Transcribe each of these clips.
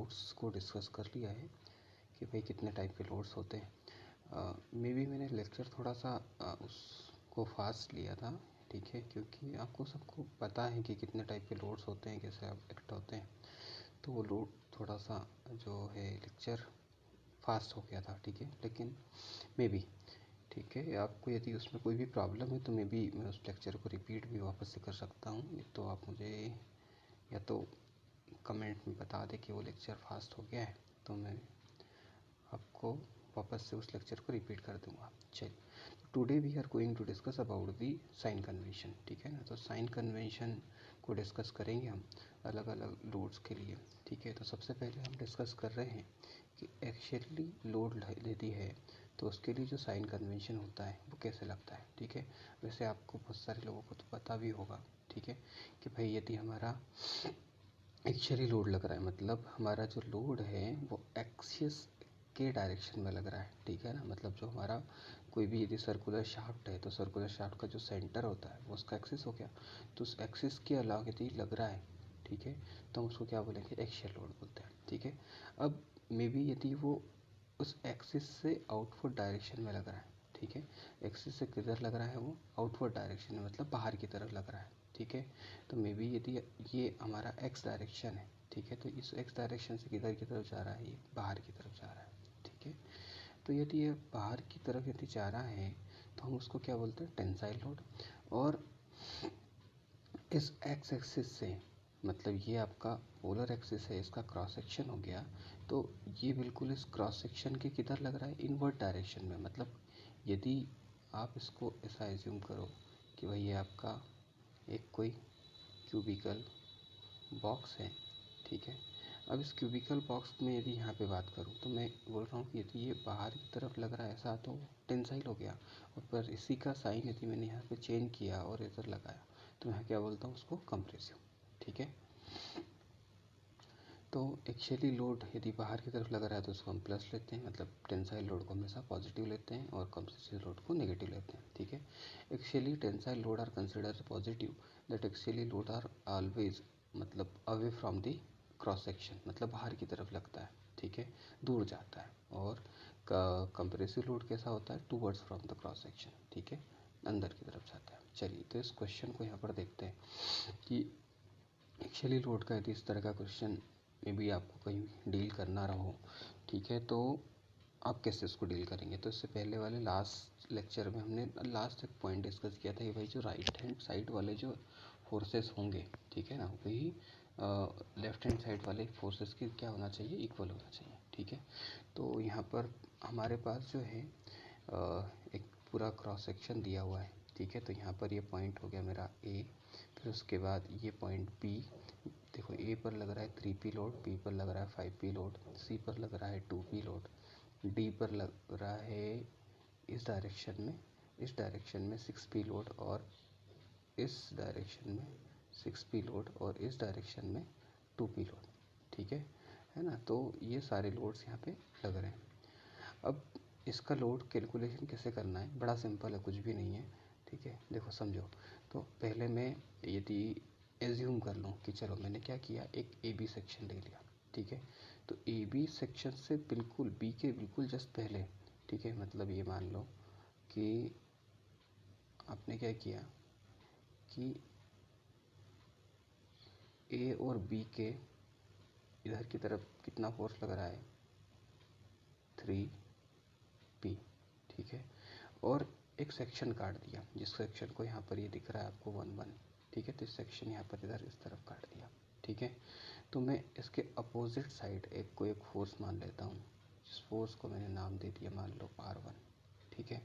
Loads को discuss कर लिया है कि भाई कितने टाइप के लोड्स होते हैं। मे बी मैंने लेक्चर थोड़ा सा उसको फास्ट लिया था, ठीक है, क्योंकि आपको सबको पता है कि कितने टाइप के लोड्स होते हैं, कैसे एक्ट होते हैं, तो वो लोड थोड़ा सा जो है लेक्चर फास्ट हो गया था, ठीक है। लेकिन मे बी ठीक है, आपको यदि उसमें कोई भी प्रॉब्लम है तो मे बी मैं उस लेक्चर को रिपीट भी वापस से कर सकता हूँ। तो आप मुझे या तो कमेंट में बता दें कि वो लेक्चर फास्ट हो गया है, तो मैं आपको वापस से उस लेक्चर को रिपीट कर दूंगा। चलिए, today we are going to discuss about the sign convention, ठीक है ना। तो साइन कन्वेंशन को डिस्कस करेंगे हम अलग अलग लोड्स के लिए, ठीक है। तो सबसे पहले हम डिस्कस कर रहे हैं कि एक्चुअली लोड यदि है तो उसके लिए जो साइन कन्वेंशन होता है वो कैसे लगता है, ठीक है। वैसे आपको बहुत सारे लोगों को तो पता भी होगा, ठीक है, कि भाई यदि हमारा एक्चुअली लोड लग रहा है, मतलब हमारा जो लोड है वो एक्सिस के डायरेक्शन में लग रहा है, ठीक है ना। मतलब जो हमारा कोई भी यदि सर्कुलर शाफ्ट है तो सर्कुलर शाफ्ट का जो सेंटर होता है वो उसका एक्सिस हो गया, तो उस एक्सिस के अलावा यदि लग रहा है, ठीक है, तो हम उसको क्या बोलेंगे, एक्सियल लोड बोलते हैं, ठीक है। अब मे बी यदि वो उस एक्सिस से आउटवर्ड डायरेक्शन में लग रहा है, ठीक है, एक्सिस से किधर लग रहा है, वो आउटवर्ड डायरेक्शन में, मतलब बाहर की तरफ लग रहा है, ठीक है। तो मे बी यदि ये हमारा एक्स डायरेक्शन है, ठीक है, तो इस एक्स डायरेक्शन से किधर की तरफ जा रहा है, ये बाहर की तरफ जा रहा है, ठीक है। तो यदि ये बाहर की तरफ यदि जा रहा है तो हम उसको क्या बोलते हैं, टेंसाइल लोड। और इस एक्स एक्सिस से, मतलब ये आपका पोलर एक्सिस है, इसका क्रॉस सेक्शन हो गया, तो ये बिल्कुल इस क्रॉस सेक्शन के किधर लग रहा है, इनवर्ड डायरेक्शन में। मतलब यदि आप इसको ऐसा एज्यूम करो कि भाई ये आपका एक कोई क्यूबिकल बॉक्स है, ठीक है। अब इस क्यूबिकल बॉक्स में यदि यहाँ पे बात करूँ तो मैं बोल रहा हूँ कि यदि ये बाहर की तरफ लग रहा है ऐसा तो टेंसाइल हो गया, और पर इसी का साइन यदि मैंने यहाँ पे चेंज किया और इधर लगाया तो मैं क्या बोलता हूँ उसको कंप्रेसिव, ठीक है। तो एक्चुअली लोड यदि बाहर की तरफ लग रहा है तो उसको हम प्लस लेते हैं, मतलब टेंसाइल लोड को हमेशा पॉजिटिव लेते हैं और कंप्रेसिव लोड को नेगेटिव लेते हैं, ठीक है। Actually tensile load are consider positive, that actually load are always मतलब away from the cross section, मतलब बाहर की तरफ लगता है, ठीक है, दूर जाता है। और कंप्रेसिव लोड कैसा होता है, towards from the cross section, ठीक है, अंदर की तरफ जाता है। चलिए, तो इस क्वेश्चन को यहाँ पर देखते हैं कि एक्चुअली लोड का यदि इस तरह का क्वेश्चन में भी आपको कहीं डील करना रहो, ठीक है, तो आप कैसे उसको डील करेंगे। तो इससे पहले वाले लास्ट लेक्चर में हमने लास्ट एक पॉइंट डिस्कस किया था कि भाई जो राइट हैंड साइड वाले जो फोर्सेस होंगे, ठीक है ना, वही लेफ्ट हैंड साइड वाले फोर्सेस की क्या होना चाहिए, इक्वल होना चाहिए, ठीक है। तो यहाँ पर हमारे पास जो है एक पूरा क्रॉस सेक्शन दिया हुआ है, ठीक है। तो यहाँ पर ये पॉइंट हो गया मेरा ए, फिर उसके बाद ये पॉइंट बी, देखो ए पर लग रहा है 3p लोड, बी पर लग रहा है 5p लोड, सी पर लग रहा है 2p लोड, डी पर लग रहा है इस डायरेक्शन में 6p लोड, और इस डायरेक्शन में 6p लोड, और इस डायरेक्शन में 2p लोड, ठीक है ना। तो ये सारे लोड्स यहाँ पे लग रहे हैं। अब इसका लोड कैलकुलेशन कैसे करना है, बड़ा सिंपल है, कुछ भी नहीं है, ठीक है। देखो समझो, तो पहले मैं यदि एज्यूम कर लूँ कि चलो मैंने क्या किया, एक ए बी सेक्शन ले लिया, ठीक है। तो ए बी सेक्शन से बिल्कुल बी के बिल्कुल जस्ट पहले, ठीक है, मतलब ये मान लो कि आपने क्या किया कि ए और बी के इधर की तरफ कितना फोर्स लग रहा है, 3p, ठीक है। और एक सेक्शन काट दिया, जिस सेक्शन को यहाँ पर ये दिख रहा है आपको 1 1, ठीक है। तो इस सेक्शन यहाँ पर इधर इस तरफ काट दिया, ठीक है। तो मैं इसके अपोजिट साइड एक को एक फोर्स मान लेता हूँ, जिस फोर्स को मैंने नाम दे दिया, मान लो R1, ठीक है।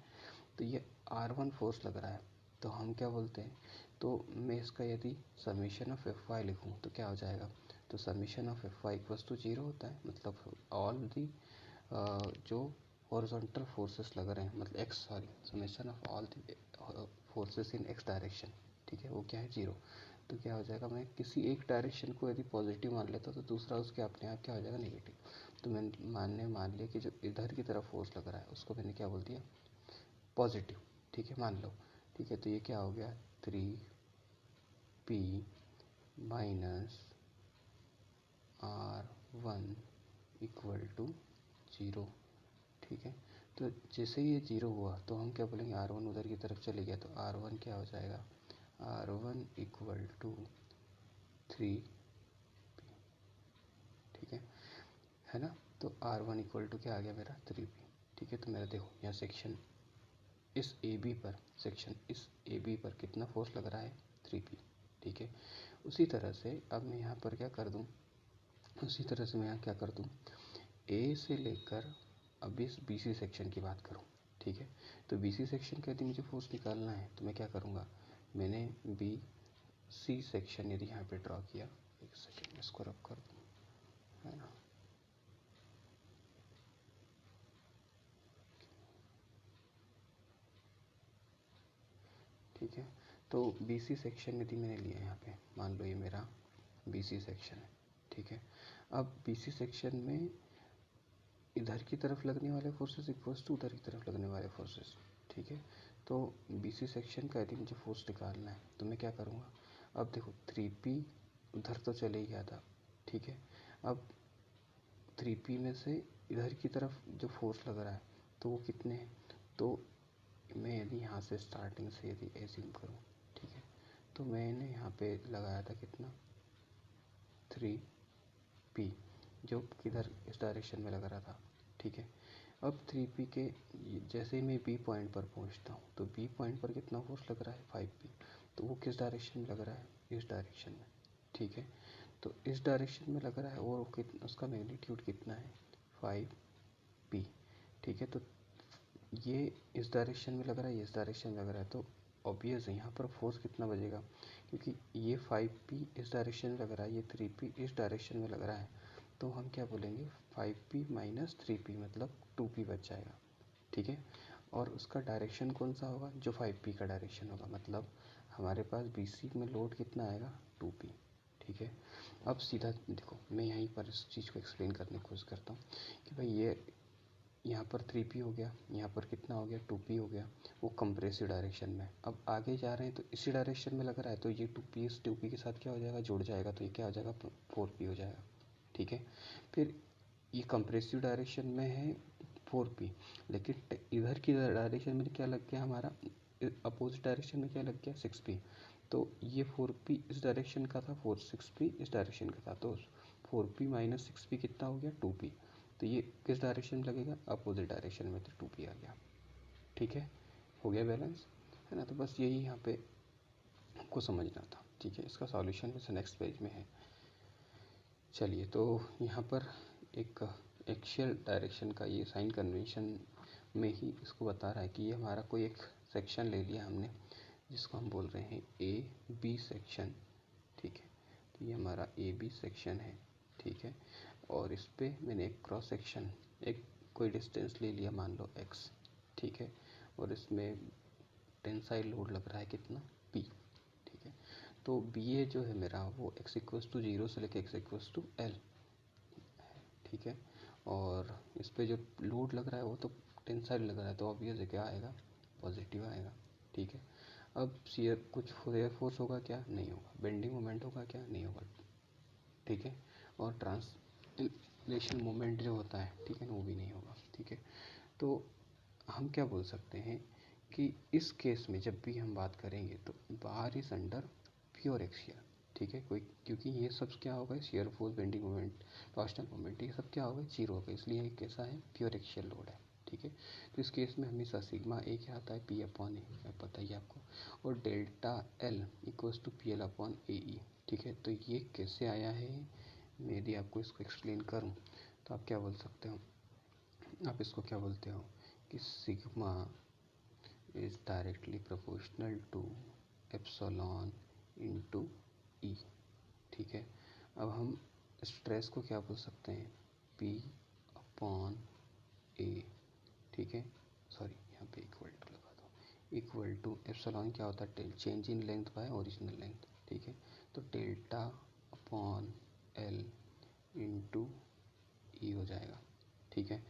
तो ये R1 फोर्स लग रहा है, तो हम क्या बोलते हैं, तो मैं इसका यदि समीशन ऑफ एफ वाई लिखूँ तो क्या हो जाएगा, तो summation of F Y equals to 0 होता है, मतलब ऑल दी जो हॉरिजॉन्टल फोर्सेस लग रहे हैं, मतलब summation of all the forces in x direction, ठीक है, वो क्या है, 0। तो क्या हो जाएगा, मैं किसी एक डायरेक्शन को यदि पॉजिटिव मान लेता तो दूसरा उसके अपने आप क्या हो जाएगा, नेगेटिव। तो मैंने मान लिया कि जो इधर की तरफ फोर्स लग रहा है उसको मैंने क्या बोल दिया, पॉजिटिव, ठीक है, मान लो, ठीक है। तो ये क्या हो गया, 3p minus R1 equal to 0, ठीक है। तो जैसे ही ये 0 हुआ तो हम क्या बोलेंगे, R1 उधर की तरफ चले गया तो R1 क्या हो जाएगा, R1 इक्वल टू 3, ठीक है ना। तो R1 इक्वल टू क्या आ गया मेरा 3p, ठीक है। तो मेरा देखो यहाँ सेक्शन इस ए बी पर कितना फोर्स लग रहा है, 3p, ठीक है। उसी तरह से अब मैं यहाँ पर क्या कर दूँ, उसी तरह से मैं यहाँ क्या कर दूँ, ए से लेकर अब इस BC सेक्शन की बात करूँ, ठीक है। तो BC सेक्शन का यदि मुझे फोर्स निकालना है तो मैं क्या करूँगा, मैंने BC सेक्शन यदि यहाँ पे ड्रॉ किया, एक सेकेंड इसको रब कर दूँ, है ना। ठीक है, तो BC सेक्शन यदि मैंने लिया यहाँ पे, मान लो ये मेरा BC सेक्शन है, ठीक है। अब BC सेक्शन में इधर की तरफ लगने वाले फोर्सेस इक्वल्स टू उधर की तरफ लगने वाले फोर्सेस, ठीक है। तो BC सेक्शन का यदि मुझे फोर्स निकालना है तो मैं क्या करूँगा, अब देखो 3p उधर तो चले ही गया था, ठीक है। अब 3p में से इधर की तरफ जो फोर्स लग रहा है तो वो कितने हैं, तो मैं यदि यहाँ से स्टार्टिंग से यदि एज्यूम करूँ, ठीक है, तो मैंने यहाँ पे लगाया था कितना 3p, जो किधर इस डायरेक्शन में लग रहा था, ठीक है। अब 3p के जैसे ही मैं B पॉइंट पर पहुँचता हूँ तो B पॉइंट पर कितना फोर्स लग रहा है 5p, तो वो किस डायरेक्शन में लग रहा है, इस डायरेक्शन में, ठीक है। तो इस डायरेक्शन में लग रहा है और उसका मैग्नीट्यूड कितना है 5p, ठीक है। तो ये इस डायरेक्शन में लग रहा है, ये इस डायरेक्शन में लग रहा है, तो ऑब्वियस है यहाँ पर फोर्स कितना बचेगा, क्योंकि ये 5p इस डायरेक्शन में लग रहा है, ये 3p इस डायरेक्शन में लग रहा है, तो हम क्या बोलेंगे 5p माइनस 3p मतलब 2p बच जाएगा, ठीक है। और उसका डायरेक्शन कौन सा होगा, जो 5p का डायरेक्शन होगा, मतलब हमारे पास BC में लोड कितना आएगा 2p, ठीक है। अब सीधा देखो मैं यहीं पर इस चीज़ को एक्सप्लेन करने की कोशिश करता हूँ कि भाई ये यहाँ पर 3p हो गया, यहाँ पर कितना हो गया 2p हो गया, वो कंप्रेसिव डायरेक्शन में। अब आगे जा रहे हैं तो इसी डायरेक्शन में लग रहा है, तो ये 2p इस 2p के साथ क्या हो जाएगा, जुड़ जाएगा, तो ये क्या हो जाएगा 4p हो जाएगा, ठीक है। फिर ये कंप्रेसिव डायरेक्शन में है 4p, लेकिन इधर की डायरेक्शन में क्या लग गया हमारा, अपोजिट डायरेक्शन में क्या लग गया 6p, तो ये 4p इस डायरेक्शन का था, 6p इस डायरेक्शन का था, तो 4p माइनस 6p कितना हो गया 2p, तो ये किस डायरेक्शन में लगेगा, अपोजिट डायरेक्शन में, तो 2p आ गया, ठीक है। हो गया बैलेंस, है ना। तो बस यही यहाँ पे आपको समझना था, ठीक है। इसका सॉल्यूशन वैसे नेक्स्ट पेज में है। चलिए, तो यहाँ पर एक एक्सियल डायरेक्शन का ये साइन कन्वेंशन में ही इसको बता रहा है कि ये हमारा कोई एक सेक्शन ले लिया हमने, जिसको हम बोल रहे हैं AB सेक्शन, ठीक है। तो ये हमारा AB सेक्शन है, ठीक है। और इस पे मैंने एक क्रॉस सेक्शन, एक कोई डिस्टेंस ले लिया, मान लो x, ठीक है। और इसमें टेंसाइल लोड लग रहा है कितना P, ठीक है। तो BA जो है मेरा वो x इक्वल्स टू 0 से लेके x इक्वल्स टू L, ठीक है। और इस पे जो लोड लग रहा है वो तो टेंसाइल लग रहा है, तो ऑब्वियस है क्या आएगा, पॉजिटिव आएगा, ठीक है। अब शियर कुछ फोर्स होगा क्या, नहीं होगा। बेंडिंग मोमेंट होगा क्या, नहीं होगा, ठीक है। और ट्रांसलेशन मोमेंट जो होता है, ठीक है ना, वो भी नहीं होगा, ठीक है। तो हम क्या बोल सकते हैं कि इस केस में जब भी हम बात करेंगे तो bar is under pure axial, ठीक है। कोई, क्योंकि ये सब क्या होगा, shear force, bending moment, torsional moment, ये सब क्या होगा, जीरो होगा, इसलिए ये कैसा है, प्योर एक्सियल लोड है, ठीक है। तो इस केस में हमेशा सिग्मा ए क्या आता है, P/A, पता ही आपको, और delta L equals to PL/AE, ठीक है। तो ये कैसे आया है, मैं यदि आपको इसको एक्सप्लेन करूँ तो आप क्या बोल सकते हो, आप इसको क्या बोलते हो कि sigma is directly proportional to epsilon into E, ठीक है। अब हम स्ट्रेस को क्या बोल सकते हैं, P/A, ठीक है। सॉरी, यहाँ पे इक्वल टू लगा दो, इक्वल टू एप्सिलॉन क्या होता है, change in length bye original length, ठीक है। तो डेल्टा अपॉन L इंटू ई हो जाएगा, ठीक है।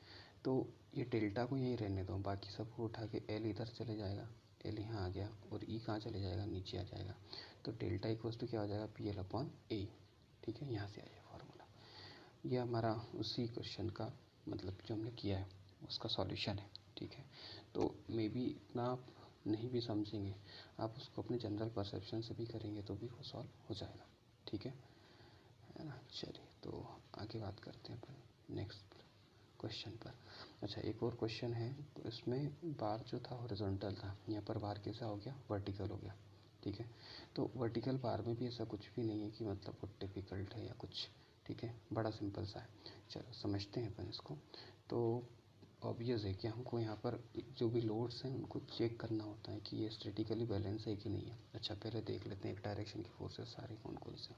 तो ये डेल्टा को यहीं रहने दो, बाकी सबको उठा के L इधर चले जाएगा, L यहाँ आ गया, और E कहाँ चले जाएगा, नीचे आ जाएगा। तो डेल्टा इक्वल्स टू क्या हो जाएगा, PL/A, ठीक है। यहाँ से आया फॉर्मूला। ये हमारा उसी क्वेश्चन का मतलब जो हमने किया है उसका सॉल्यूशन है, ठीक है। तो मे बी इतना आप नहीं भी समझेंगे, आप उसको अपने जनरल परसेप्शन से भी करेंगे तो भी वो सॉल्व हो जाएगा, ठीक है ना। चलिए तो आगे बात करते हैं अपन नेक्स्ट क्वेश्चन पर। अच्छा, एक और क्वेश्चन है, तो इसमें बार जो था हॉरिजॉन्टल था, यहाँ पर बार कैसा हो गया, वर्टिकल हो गया, ठीक है। तो वर्टिकल बार में भी ऐसा कुछ भी नहीं है कि मतलब वो डिफ़िकल्ट है या कुछ, ठीक है, बड़ा सिंपल सा है। चलो समझते हैं अपन इसको। तो ऑब्वियस है कि हमको यहाँ पर जो भी लोड्स हैं उनको चेक करना होता है कि ये स्टैटिकली बैलेंस है कि नहीं है। अच्छा, पहले देख लेते हैं एक डायरेक्शन की फोर्सेस सारे कौन कौन से,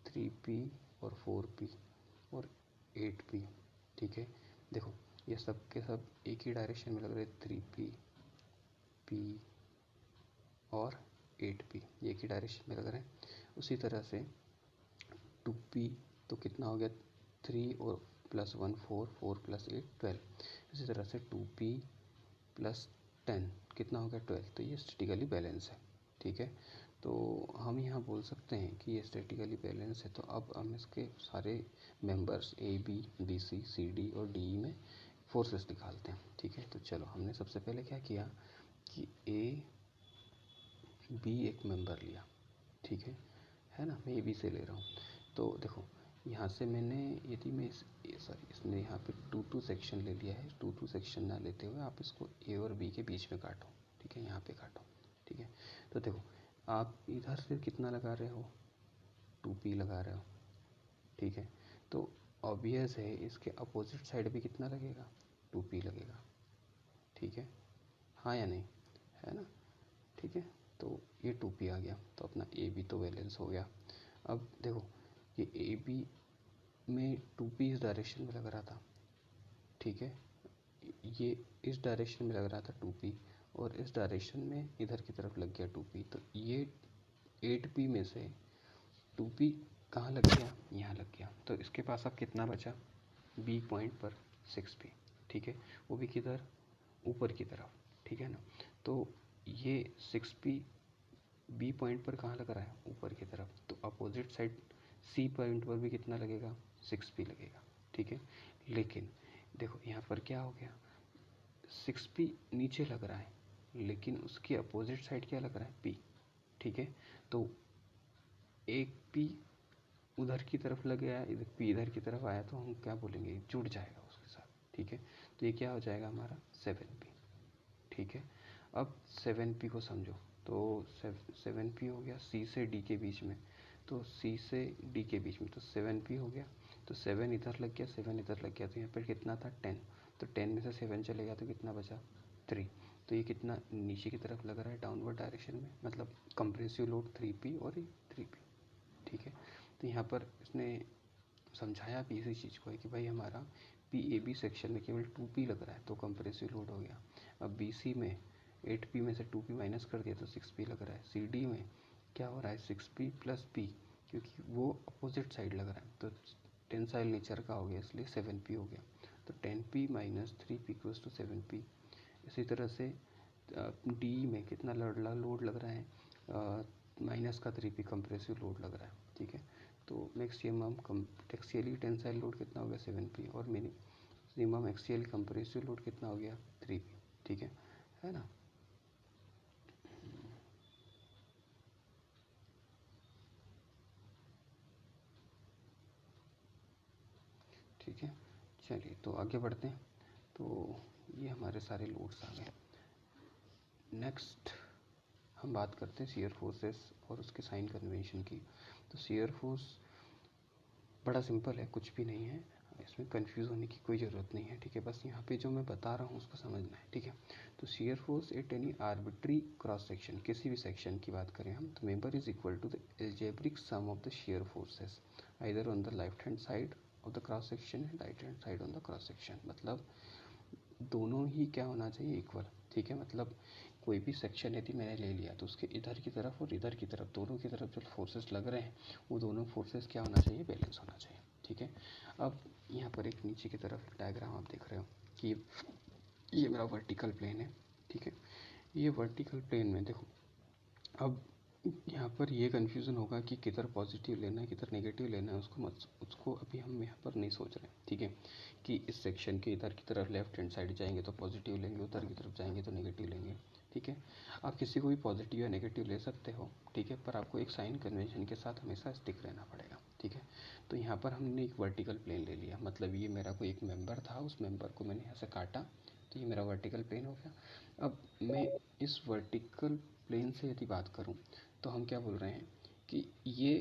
3P और 4P और 8P, ठीक है। देखो ये सब के सब एक ही डायरेक्शन में लग रहे, 3P, P और 8P, ये एक ही डायरेक्शन में लग रहे हैं। उसी तरह से 2P तो कितना हो गया, 3 और +1 4, 4 + 8 12। इसी तरह से 2P + 10 कितना हो गया, 12। तो ये स्टैटिकली बैलेंस है, ठीक है। तो हम यहाँ बोल सकते हैं कि ये स्टैटिकली बैलेंस है। तो अब हम इसके सारे members A B B C C D और D E में फोर्सेस निकालते हैं, ठीक है। तो चलो हमने सबसे पहले क्या किया कि A B एक मेंबर लिया, ठीक है ना। मैं A B से ले रहा हूँ। तो देखो यहाँ से मैंने, यदि मैं इसने यहाँ पे 2 सेक्शन ले लिया है, 2 सेक्शन ना लेते हुए आप इसको A और B के बीच में काटो, ठीक है, यहाँ पे काटो, ठीक है। तो देखो आप इधर से कितना लगा रहे हो, 2P लगा रहे हो, ठीक है। तो ऑब्वियस है इसके अपोजिट साइड भी कितना लगेगा, 2P लगेगा, ठीक है, हाँ या नहीं, है ना, ठीक है। तो ये 2P आ गया, तो अपना AB तो बैलेंस हो गया। अब देखो ये AB में 2P इस डायरेक्शन में लग रहा था, ठीक है, ये इस डायरेक्शन में लग रहा था 2P, और इस डायरेक्शन में इधर की तरफ लग गया 2P। तो ये 8P में से 2P कहाँ लग गया, यहाँ लग गया। तो इसके पास अब कितना बचा, B पॉइंट पर 6P, ठीक है, वो भी किधर, ऊपर की तरफ, ठीक है ना। तो ये 6P B पॉइंट पर कहाँ लग रहा है, ऊपर की तरफ। तो अपोजिट साइड C पॉइंट पर भी कितना लगेगा, 6P लगेगा, ठीक है। लेकिन देखो यहाँ पर क्या हो गया, 6P नीचे लग रहा है, लेकिन उसके अपोजिट साइड क्या लग रहा है, P, ठीक है। तो एक P उधर की तरफ लग गया, इधर P इधर की तरफ आया, तो हम क्या बोलेंगे, जुड़ जाएगा उसके साथ, ठीक है। तो ये क्या हो जाएगा हमारा 7P, ठीक है। अब 7P को समझो, तो 7P हो गया C से D के बीच में, तो C से D के बीच में तो 7P हो गया। तो 7 इधर लग गया, 7 इधर लग गया, तो यहाँ पर कितना था 10। तो 10 में से 7 चले गया तो कितना बचा 3। तो ये कितना नीचे की तरफ लग रहा है, डाउनवर्ड डायरेक्शन में, मतलब कंप्रेसिव लोड 3P और ये 3P, ठीक है। तो यहाँ पर इसने समझाया भी इसी चीज़ को है कि भाई हमारा PAB सेक्शन में केवल 2P लग रहा है तो कंप्रेसिव लोड हो गया। अब BC में 8P में से 2P माइनस कर दिया तो 6P लग रहा है। CD में क्या हो रहा है, 6P + P, क्योंकि वो अपोजिट साइड लग रहा है तो टेंसाइल नेचर का हो गया, इसलिए 7P हो गया। तो 10P - 3P = 7P। इसी तरह से D में कितना लोड लग रहा है, माइनस का 3P कंप्रेसिव लोड लग रहा है, ठीक है। तो मैक्सिमम एक्सियली टेंसाइल लोड कितना हो गया 7P, और मिनिमम एक्सियल कंप्रेसिव लोड कितना हो गया 3P, ठीक है ना। ठीक है, चलिए तो आगे बढ़ते हैं। तो ये हमारे सारे लोड्स आ गए। नेक्स्ट हम बात करते हैं शियर फोर्सेस और उसके साइन कन्वेंशन की। तो शियर फोर्स बड़ा सिंपल है, कुछ भी नहीं है, इसमें कंफ्यूज होने की कोई ज़रूरत नहीं है, ठीक है। बस यहाँ पे जो मैं बता रहा हूँ उसको समझना है, ठीक है। तो shear force at any arbitrary cross section, किसी भी सेक्शन की बात करें हम, तो member is equal to the algebraic sum of the shear forces either on the left hand side of the cross section and right hand side on the cross section. मतलब दोनों ही क्या होना चाहिए, इक्वल, ठीक है। मतलब कोई भी सेक्शन यदि मैंने ले लिया तो उसके इधर की तरफ और इधर की तरफ, दोनों की तरफ जो फोर्सेस लग रहे हैं वो दोनों फोर्सेस क्या होना चाहिए, बैलेंस होना चाहिए, ठीक है। अब यहाँ पर एक नीचे की तरफ एक डायग्राम आप देख रहे हो कि ये मेरा वर्टिकल प्लेन है, ठीक है। ये वर्टिकल प्लेन में देखो, अब यहाँ पर ये कन्फ्यूज़न होगा कि किधर पॉजिटिव लेना है किधर नेगेटिव लेना है, उसको अभी हम यहाँ पर नहीं सोच रहे हैं, ठीक है। कि इस सेक्शन के इधर की तरफ लेफ्ट हैंड साइड जाएंगे तो पॉजिटिव लेंगे, उधर की तरफ जाएंगे तो नेगेटिव लेंगे, ठीक है। आप किसी को भी पॉजिटिव या नेगेटिव ले सकते हो, ठीक है, पर आपको एक साइन कन्वेंशन के साथ हमेशा स्टिक रहना पड़ेगा, ठीक है। तो यहाँ पर हमने एक वर्टिकल प्लेन ले लिया, मतलब ये मेरा कोई एक मेंबर था, उस मेंबर को मैंने यहाँ से काटा, तो ये मेरा वर्टिकल प्लेन हो गया। अब मैं इस वर्टिकल प्लेन से यदि बात करूँ तो हम क्या बोल रहे हैं कि ये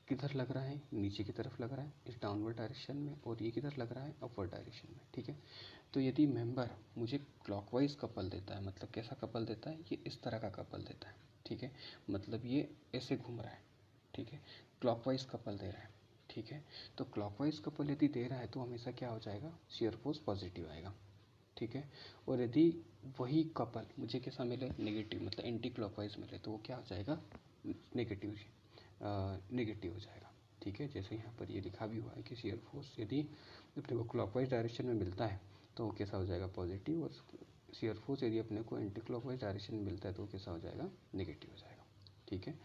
किधर लग रहा है, नीचे की तरफ लग रहा है इस डाउनवर्ड डायरेक्शन में, और ये किधर लग रहा है, अपवर्ड डायरेक्शन में, ठीक है। तो यदि मेंबर मुझे क्लॉकवाइज कपल देता है, मतलब कैसा कपल देता है, ये इस तरह का कपल देता है, ठीक है, मतलब ये ऐसे घूम रहा है, ठीक है, क्लॉकवाइज कपल दे रहा है, ठीक है। तो क्लॉकवाइज कपल यदि दे रहा है तो हमेशा क्या हो जाएगा, शियर फोर्स पॉजिटिव आएगा, ठीक है। और यदि वही कपल मुझे कैसा मिले, नेगेटिव, मतलब एंटी क्लॉकवाइज मिले, तो वो क्या हो जाएगा, नेगेटिव, नेगेटिव हो जाएगा, ठीक है। जैसे यहाँ पर ये लिखा भी हुआ है कि शियर फोर्स यदि अपने को क्लॉकवाइज डायरेक्शन में मिलता है तो वो कैसा हो जाएगा, पॉजिटिव, और शियर फोर्स यदि अपने को एंटी क्लॉकवाइज डायरेक्शन में मिलता है तो वो कैसा हो जाएगा, नेगेटिव हो जाएगा, ठीक है।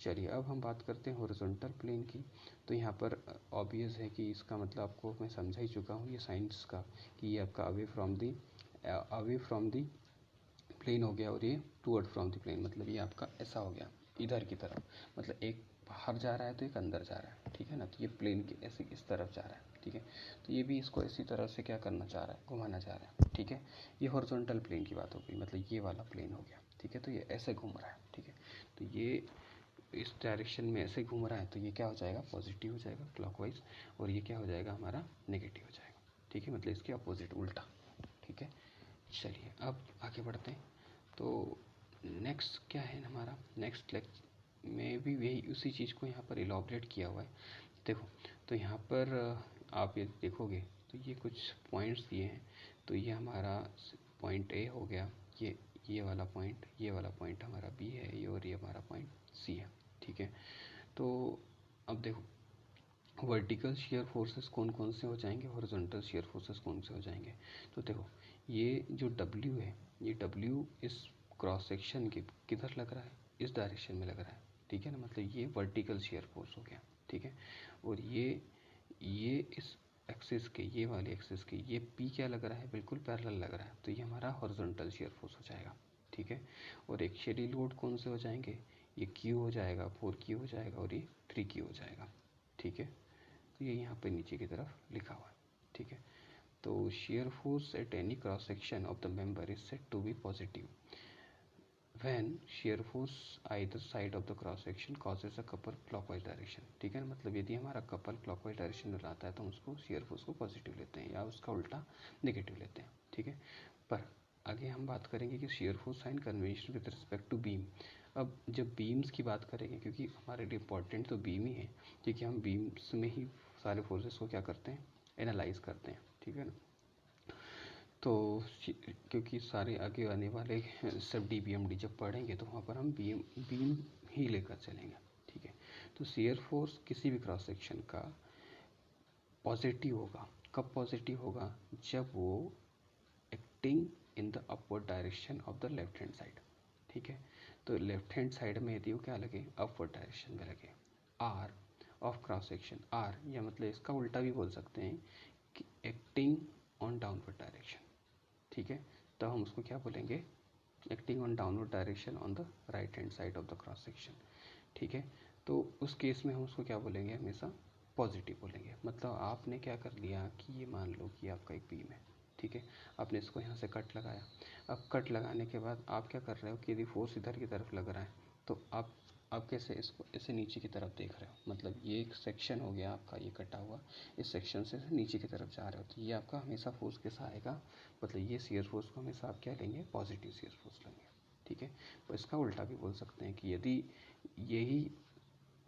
चलिए अब हम बात करते हैं हॉरिजॉन्टल प्लेन की। तो यहाँ पर ऑब्वियस है कि इसका मतलब आपको मैं समझा ही चुका हूँ ये साइंस का, कि ये आपका अवे फ्रॉम दी प्लेन हो गया, और ये टूवर्ड फ्रॉम द प्लेन, मतलब ये आपका ऐसा हो गया इधर की तरफ, मतलब एक बाहर जा रहा है तो एक अंदर जा रहा है, ठीक है ना। तो ये प्लेन के ऐसे इस तरफ जा रहा है, ठीक है। तो ये भी इसको इसी तरह से क्या करना चाह रहा है, घुमाना चाह रहा है, ठीक है। ये हॉरिजॉन्टल प्लेन की बात हो गई, मतलब ये वाला प्लेन हो गया, ठीक है। तो ये ऐसे घूम रहा है, ठीक है। तो ये इस डायरेक्शन में ऐसे घूम रहा है, तो ये क्या हो जाएगा, पॉजिटिव हो जाएगा क्लॉकवाइज, और ये क्या हो जाएगा हमारा, नेगेटिव हो जाएगा, ठीक है, मतलब इसके अपोजिट, उल्टा, ठीक है। चलिए अब आगे बढ़ते हैं। तो नेक्स्ट क्या है हमारा, नेक्स्ट लेक्चर में भी यही उसी चीज़ को यहाँ पर इलाबरेट किया हुआ है। देखो, तो यहाँ पर आप ये देखोगे तो ये कुछ पॉइंट्स दिए हैं, तो ये हमारा पॉइंट ए हो गया, ये वाला पॉइंट, ये वाला पॉइंट हमारा बी है, ये और ये हमारा पॉइंट सी है, ठीक है। तो अब देखो, वर्टिकल शियर फोर्सेस कौन कौन से हो जाएंगे, हॉरिजॉन्टल शियर फोर्सेस कौन से हो जाएंगे। तो देखो, ये जो W है, ये W इस क्रॉस सेक्शन के किधर लग रहा है, इस डायरेक्शन में लग रहा है, ठीक है ना, मतलब ये वर्टिकल शियर फोर्स हो गया, ठीक है। और ये इस एक्सिस के, ये वाले एक्सिस के, ये P क्या लग रहा है, बिल्कुल पैरेलल लग रहा है, तो ये हमारा हॉरिजॉन्टल शियर फोर्स हो जाएगा, ठीक है। और एक्सियली लोड कौन से हो जाएंगे, ये Q हो जाएगा, 4Q हो जाएगा, और ये 3Q हो जाएगा, ठीक है। तो ये यहाँ पे नीचे की तरफ लिखा हुआ है, ठीक है। तो shear force at any cross section of the member is said to be positive when shear force either side of the cross section causes a couple clockwise direction, ठीक है ना। मतलब यदि हमारा कपल क्लॉकवाइज डायरेक्शन में रहता है तो हम उसको shear force को पॉजिटिव लेते हैं, या उसका उल्टा नेगेटिव लेते हैं, ठीक है। पर आगे हम बात करेंगे कि shear force sign convention with respect to beam. अब जब बीम्स की बात करेंगे, क्योंकि हमारे लिए इम्पोर्टेंट तो बीम ही है, क्योंकि हम बीम्स में ही सारे फोर्सेस को क्या करते हैं, एनालाइज करते हैं, ठीक है ना। तो क्योंकि सारे आगे आने वाले सब DBMD जब पढ़ेंगे तो वहाँ पर हम बीम बीम ही लेकर चलेंगे, ठीक है। तो शियर फोर्स किसी भी क्रॉस सेक्शन का पॉजिटिव होगा, कब पॉजिटिव होगा, जब वो acting in the upward direction of the left hand side, ठीक है। तो लेफ्ट हैंड साइड में यदि वो क्या लगे, अपवर्ड डायरेक्शन में लगे, R of cross section, R, या मतलब इसका उल्टा भी बोल सकते हैं कि एक्टिंग ऑन डाउनवर्ड डायरेक्शन, ठीक है। तो हम उसको क्या बोलेंगे, acting on downward direction on the right hand side of the cross section, ठीक है। तो उस केस में हम उसको क्या बोलेंगे, हमेशा पॉजिटिव बोलेंगे। मतलब आपने क्या कर लिया कि ये मान लो कि आपका एक बीम है, ठीक है, आपने इसको यहाँ से कट लगाया। अब कट लगाने के बाद आप क्या कर रहे हो कि यदि फोर्स इधर की तरफ लग रहा है तो आप कैसे इसको ऐसे नीचे की तरफ देख रहे हो, मतलब ये एक सेक्शन हो गया आपका, ये कटा हुआ, इस सेक्शन से नीचे की तरफ जा रहे हो, तो ये आपका हमेशा फोर्स कैसा आएगा, मतलब ये शियर फोर्स को हमेशा आप क्या लेंगे, पॉजिटिव शियर फोर्स लेंगे, ठीक है। तो इसका उल्टा भी बोल सकते हैं कि यदि यही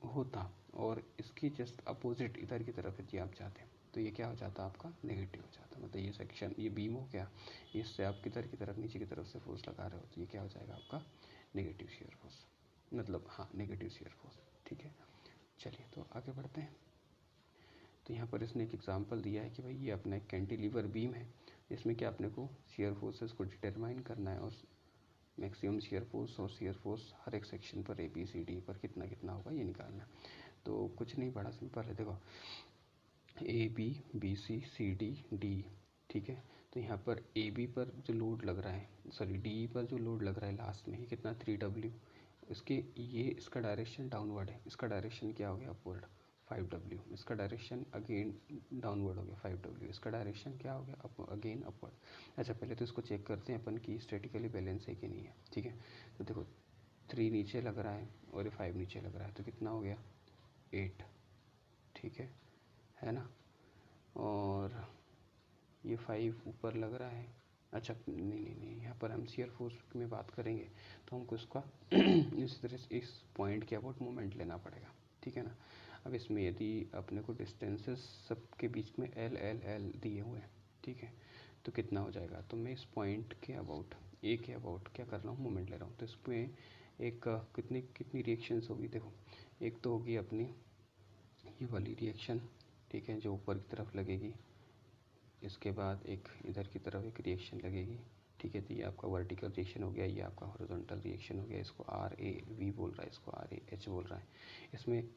होता और इसकी जस्ट अपोजिट इधर की तरफ यदि आप जाते तो ये क्या हो जाता, आपका नेगेटिव हो जाता, मतलब ये सेक्शन, ये बीम हो गया, इससे आप किधर की तरफ, नीचे की तरफ से फोर्स लगा रहे हो, तो ये क्या हो जाएगा आपका, नेगेटिव शियर फोर्स, मतलब हाँ, नेगेटिव शियर फोर्स, ठीक है। चलिए तो आगे बढ़ते हैं। तो यहाँ पर इसने एक एग्जांपल दिया है कि भाई ये अपना एक कैंटिलीवर बीम है, इसमें क्या अपने को शियर फोर्सेस को डिटरमाइन करना है, और मैक्सिमम शियर फोर्स और शियर फोर्स हर एक सेक्शन पर ए बी सी डी पर कितना कितना होगा ये निकालना है। तो कुछ नहीं, बड़ा सिंपल है। देखो A B B C C D D, ठीक है। तो यहाँ पर ए बी पर जो लोड लग रहा है, सॉरी डी पर जो लोड लग रहा है लास्ट में, ये कितना 3W, इसके ये इसका डायरेक्शन डाउनवर्ड है, इसका डायरेक्शन क्या हो गया अपवर्ड 5W, इसका डायरेक्शन अगेन डाउनवर्ड हो गया 5W, इसका डायरेक्शन क्या हो गया अगेन अपवर्ड। अच्छा पहले तो इसको चेक करते हैं अपन की स्टैटिकली बैलेंस है कि नहीं है, ठीक है। तो देखो 3 नीचे लग रहा है और ये 5 नीचे लग रहा है, तो कितना हो गया 8, ठीक है ना। और ये 5 ऊपर लग रहा है। अच्छा नहीं, यहाँ पर हम शियर फोर्स में बात करेंगे तो हमको इसका इस तरह से इस पॉइंट के अबाउट मोमेंट लेना पड़ेगा, ठीक है ना। अब इसमें यदि अपने को डिस्टेंसेस सबके बीच में एल एल एल दिए हुए हैं, ठीक है, तो कितना हो जाएगा, तो मैं इस पॉइंट के अबाउट ए के अबाउट क्या कर रहा हूँ, मोमेंट ले रहा हूँ। तो इसमें एक कितनी कितनी रिएक्शंस होगी, देखो एक तो होगी अपनी ये वाली रिएक्शन, ठीक है, जो ऊपर की तरफ लगेगी, इसके बाद एक इधर की तरफ एक रिएक्शन लगेगी, ठीक है। तो ये आपका वर्टिकल रिएक्शन हो गया, ये आपका हॉरिजॉन्टल रिएक्शन हो गया, इसको आर ए वी बोल रहा है, इसको आर ए एच बोल रहा है। इसमें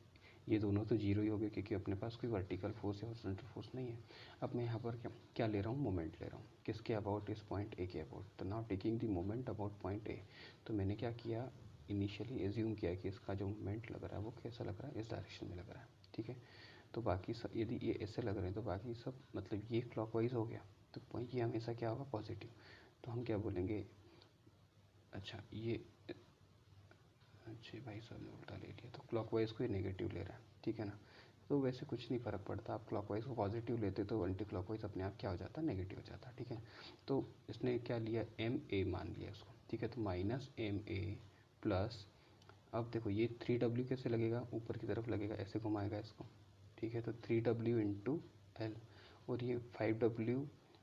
ये दोनों तो जीरो ही हो गए क्योंकि अपने पास कोई वर्टिकल फोर्स या हॉरिजॉन्टल फोर्स नहीं है। अब मैं यहाँ पर क्या क्या ले रहा हूँ, मोमेंट ले रहा हूँ, किसके अबाउट, इस पॉइंट ए के अबाउट। तो now taking the moment about point A, तो मैंने क्या किया, इनिशियली एज्यूम किया कि इसका जो मोमेंट लग रहा है वो कैसा लग रहा है, इस डायरेक्शन में लग रहा है, ठीक है। तो बाकी सब यदि ये ऐसे लग रहे हैं तो बाकी सब मतलब ये क्लॉकवाइज हो गया, तो ये हमेशा क्या होगा, पॉजिटिव। तो हम क्या बोलेंगे, अच्छा ये, अच्छा भाई साहब ने उल्टा ले लिया, तो क्लॉकवाइज को ये नेगेटिव ले रहा है, ठीक है ना। तो वैसे कुछ नहीं फ़र्क पड़ता, आप क्लॉकवाइज को पॉजिटिव लेते तो एंटी क्लॉकवाइज अपने आप क्या हो जाता, नेगेटिव हो जाता, ठीक है। तो इसने क्या लिया, एम ए मान लिया उसको, ठीक है। तो माइनस एम ए प्लस, अब देखो ये 3W कैसे लगेगा, ऊपर की तरफ लगेगा, ऐसे घुमाएगा इसको, ठीक है। तो 3W इंटू एल, और ये 5W,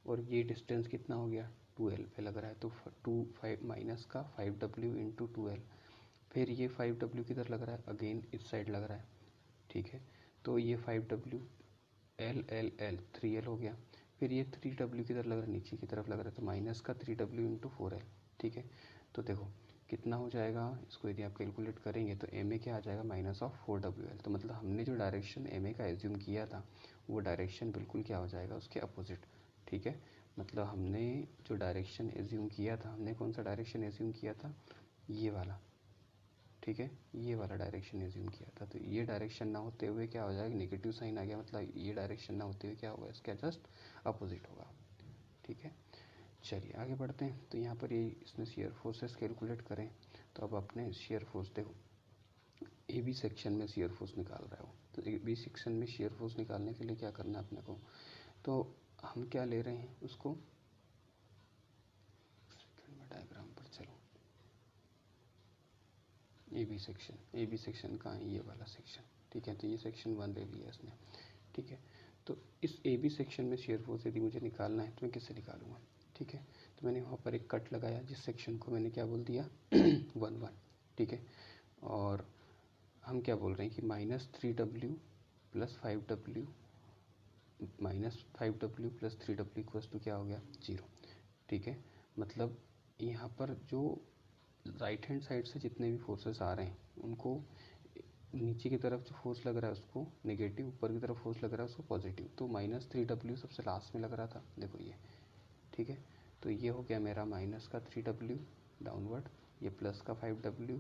और ये डिस्टेंस कितना हो गया 2L पे लग रहा है, तो 5 माइनस का 5W इंटू 2L, फिर ये 5W किधर लग रहा है, अगेन इस साइड लग रहा है, ठीक है। तो ये 5W L L L 3L हो गया, फिर ये 3W किधर लग रहा है, नीचे की तरफ लग रहा है, तो माइनस का 3W इंटू 4L, ठीक है। तो देखो कितना हो जाएगा, इसको यदि आप कैलकुलेट करेंगे तो एम ए क्या आ जाएगा, माइनस ऑफ 4WL। तो मतलब हमने जो डायरेक्शन एम ए का एज्यूम किया था वो डायरेक्शन बिल्कुल क्या हो जाएगा, उसके अपोजिट, ठीक है। मतलब हमने जो डायरेक्शन एज्यूम किया था, हमने कौन सा डायरेक्शन एज्यूम किया था, ये वाला, ठीक है, ये वाला डायरेक्शन एज्यूम किया था। तो ये डायरेक्शन ना होते हुए क्या हो जाएगा, नेगेटिव साइन आ गया, मतलब ये डायरेक्शन ना होते हुए क्या होगा, इसका जस्ट अपोजिट होगा, ठीक है। चलिए आगे बढ़ते हैं। तो यहाँ पर ये इसने शेयर फोर्सेस कैलकुलेट करें, तो अब अपने शेयर फोर्स देखो, ए बी सेक्शन में शेयर फोर्स निकाल रहा है वो, तो ए बी सेक्शन में शेयर फोर्स निकालने के लिए क्या करना है अपने को, तो हम क्या ले रहे हैं उसको, सेकंड में डायग्राम पर चलो, ए बी सेक्शन कहाँ है, ये वाला सेक्शन, ठीक है। तो ये सेक्शन 1 ले लिया इसने, ठीक है। तो इस ए बी सेक्शन में शेयर फोर्स यदि मुझे निकालना है तो मैं किससे निकालूंगा, ठीक है। तो मैंने वहाँ पर एक कट लगाया, जिस सेक्शन को मैंने क्या बोल दिया 1 1, ठीक है। और हम क्या बोल रहे हैं कि -3W plus 5W, -5W plus 3W equals to क्या हो गया 0, ठीक है। मतलब यहाँ पर जो राइट हैंड साइड से जितने भी फोर्सेस आ रहे हैं उनको, नीचे की तरफ जो फोर्स लग रहा है उसको नेगेटिव, ऊपर की तरफ फोर्स लग रहा है उसको पॉजिटिव। तो -3W सबसे लास्ट में लग रहा था, देखो ये, ठीक है। तो ये हो गया मेरा माइनस का 3W डाउनवर्ड, ये प्लस का 5W,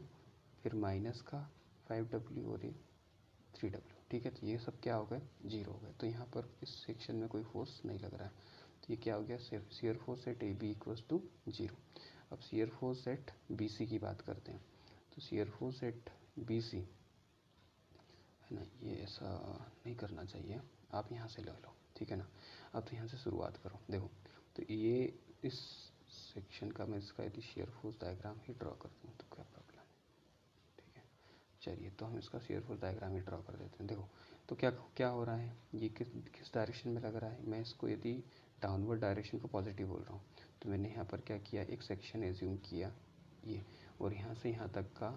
फिर माइनस का 5W और ये 3W, ठीक है। तो ये सब क्या हो गए, 0 हो गए। तो यहाँ पर इस सेक्शन में कोई फोर्स नहीं लग रहा है, तो ये क्या हो गया, shear force at A B equals to 0। अब shear force at B C की बात करते हैं। तो shear force at B C है ना, ये ऐसा नहीं करना चाहिए, आप यहाँ से ले लो, ठीक है ना। अब तो यहाँ से शुरुआत करो, देखो तो ये इस सेक्शन का मैं इसका यदि शेयर फोर्स डायग्राम ही ड्रॉ कर दूँ तो क्या प्रॉब्लम है, ठीक है। चलिए तो हम इसका शेयर फोर्स डायग्राम ही ड्रॉ कर देते हैं। देखो तो क्या क्या हो रहा है, ये किस किस डायरेक्शन में लग रहा है, मैं इसको यदि डाउनवर्ड डायरेक्शन को पॉजिटिव बोल रहा हूँ, तो मैंने यहाँ पर क्या किया, एक सेक्शन एज्यूम किया ये, और यहाँ से यहाँ तक का,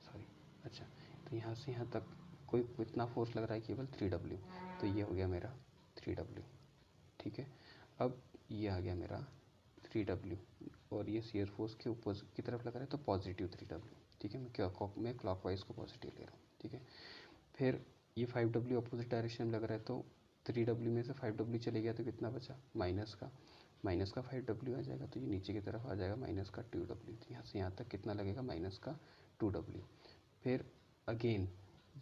सॉरी, अच्छा, तो यहाँ से यहाँ तक कोई कितना फोर्स लग रहा है, केवल 3W, तो ये हो गया मेरा 3W, ठीक है। अब ये आ गया मेरा 3W और ये शियर फोर्स के अपोजिट की तरफ लग रहा है तो पॉजिटिव 3W, ठीक है। मैं क्लॉकवाइज को पॉजिटिव ले रहा हूँ, ठीक है। फिर ये 5W अपोजिट डायरेक्शन में लग रहा है तो 3W में से 5W चले गया तो कितना बचा, माइनस का 5W आ जाएगा, तो ये नीचे की तरफ आ जाएगा माइनस का 2W। तो यहाँ से यहाँ तक कितना लगेगा, माइनस का 2W। फिर अगेन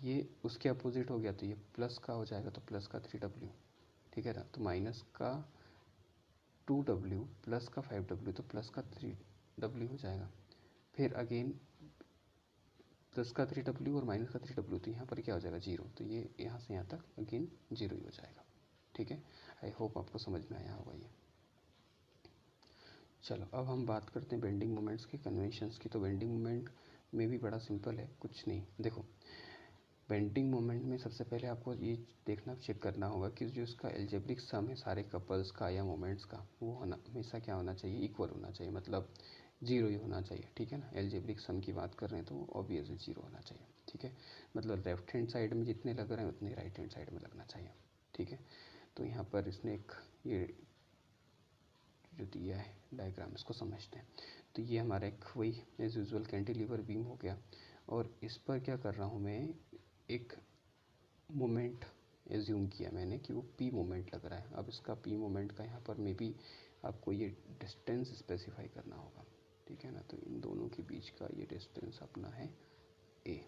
ये उसके अपोजिट हो गया तो ये प्लस का हो जाएगा तो प्लस का 3W, ठीक है ना। तो माइनस का 2W प्लस का 5W तो प्लस का 3W हो जाएगा। फिर अगेन प्लस का 3W और माइनस का 3W, तो यहाँ पर क्या हो जाएगा, 0। तो ये यहाँ से यहाँ तक अगेन 0 ही हो जाएगा, ठीक है। आई होप आपको समझ में आया होगा ये। चलो अब हम बात करते हैं बेंडिंग मोमेंट्स के कन्वेंशंस की। तो बेंडिंग मोमेंट में भी बड़ा सिंपल है, कुछ नहीं। देखो बेंडिंग मोमेंट में सबसे पहले आपको ये देखना, चेक करना होगा कि जो इसका एल्जेब्रिक सम है सारे कपल्स का या मोमेंट्स का, वो होना हमेशा क्या होना चाहिए, इक्वल होना चाहिए, मतलब 0 ही होना चाहिए, ठीक है ना। एल्जेब्रिक सम की बात कर रहे हैं तो ऑब्वियसली 0 होना चाहिए, ठीक है। मतलब लेफ्ट हैंड साइड में जितने लग रहे हैं उतने राइट हैंड साइड में लगना चाहिए, ठीक है। तो यहाँ पर इसने एक ये जो दिया है डायग्राम, इसको समझते हैं। तो ये हमारा एक वही एज यूजुअल कैंटिलीवर बीम हो गया, और इस पर क्या कर रहा हूँ मैं, एक मोमेंट एज्यूम किया मैंने कि वो पी मोमेंट लग रहा है। अब इसका पी मोमेंट का यहाँ पर मे बी आपको ये डिस्टेंस स्पेसिफाई करना होगा, ठीक है ना। तो इन दोनों के बीच का ये डिस्टेंस अपना है ए,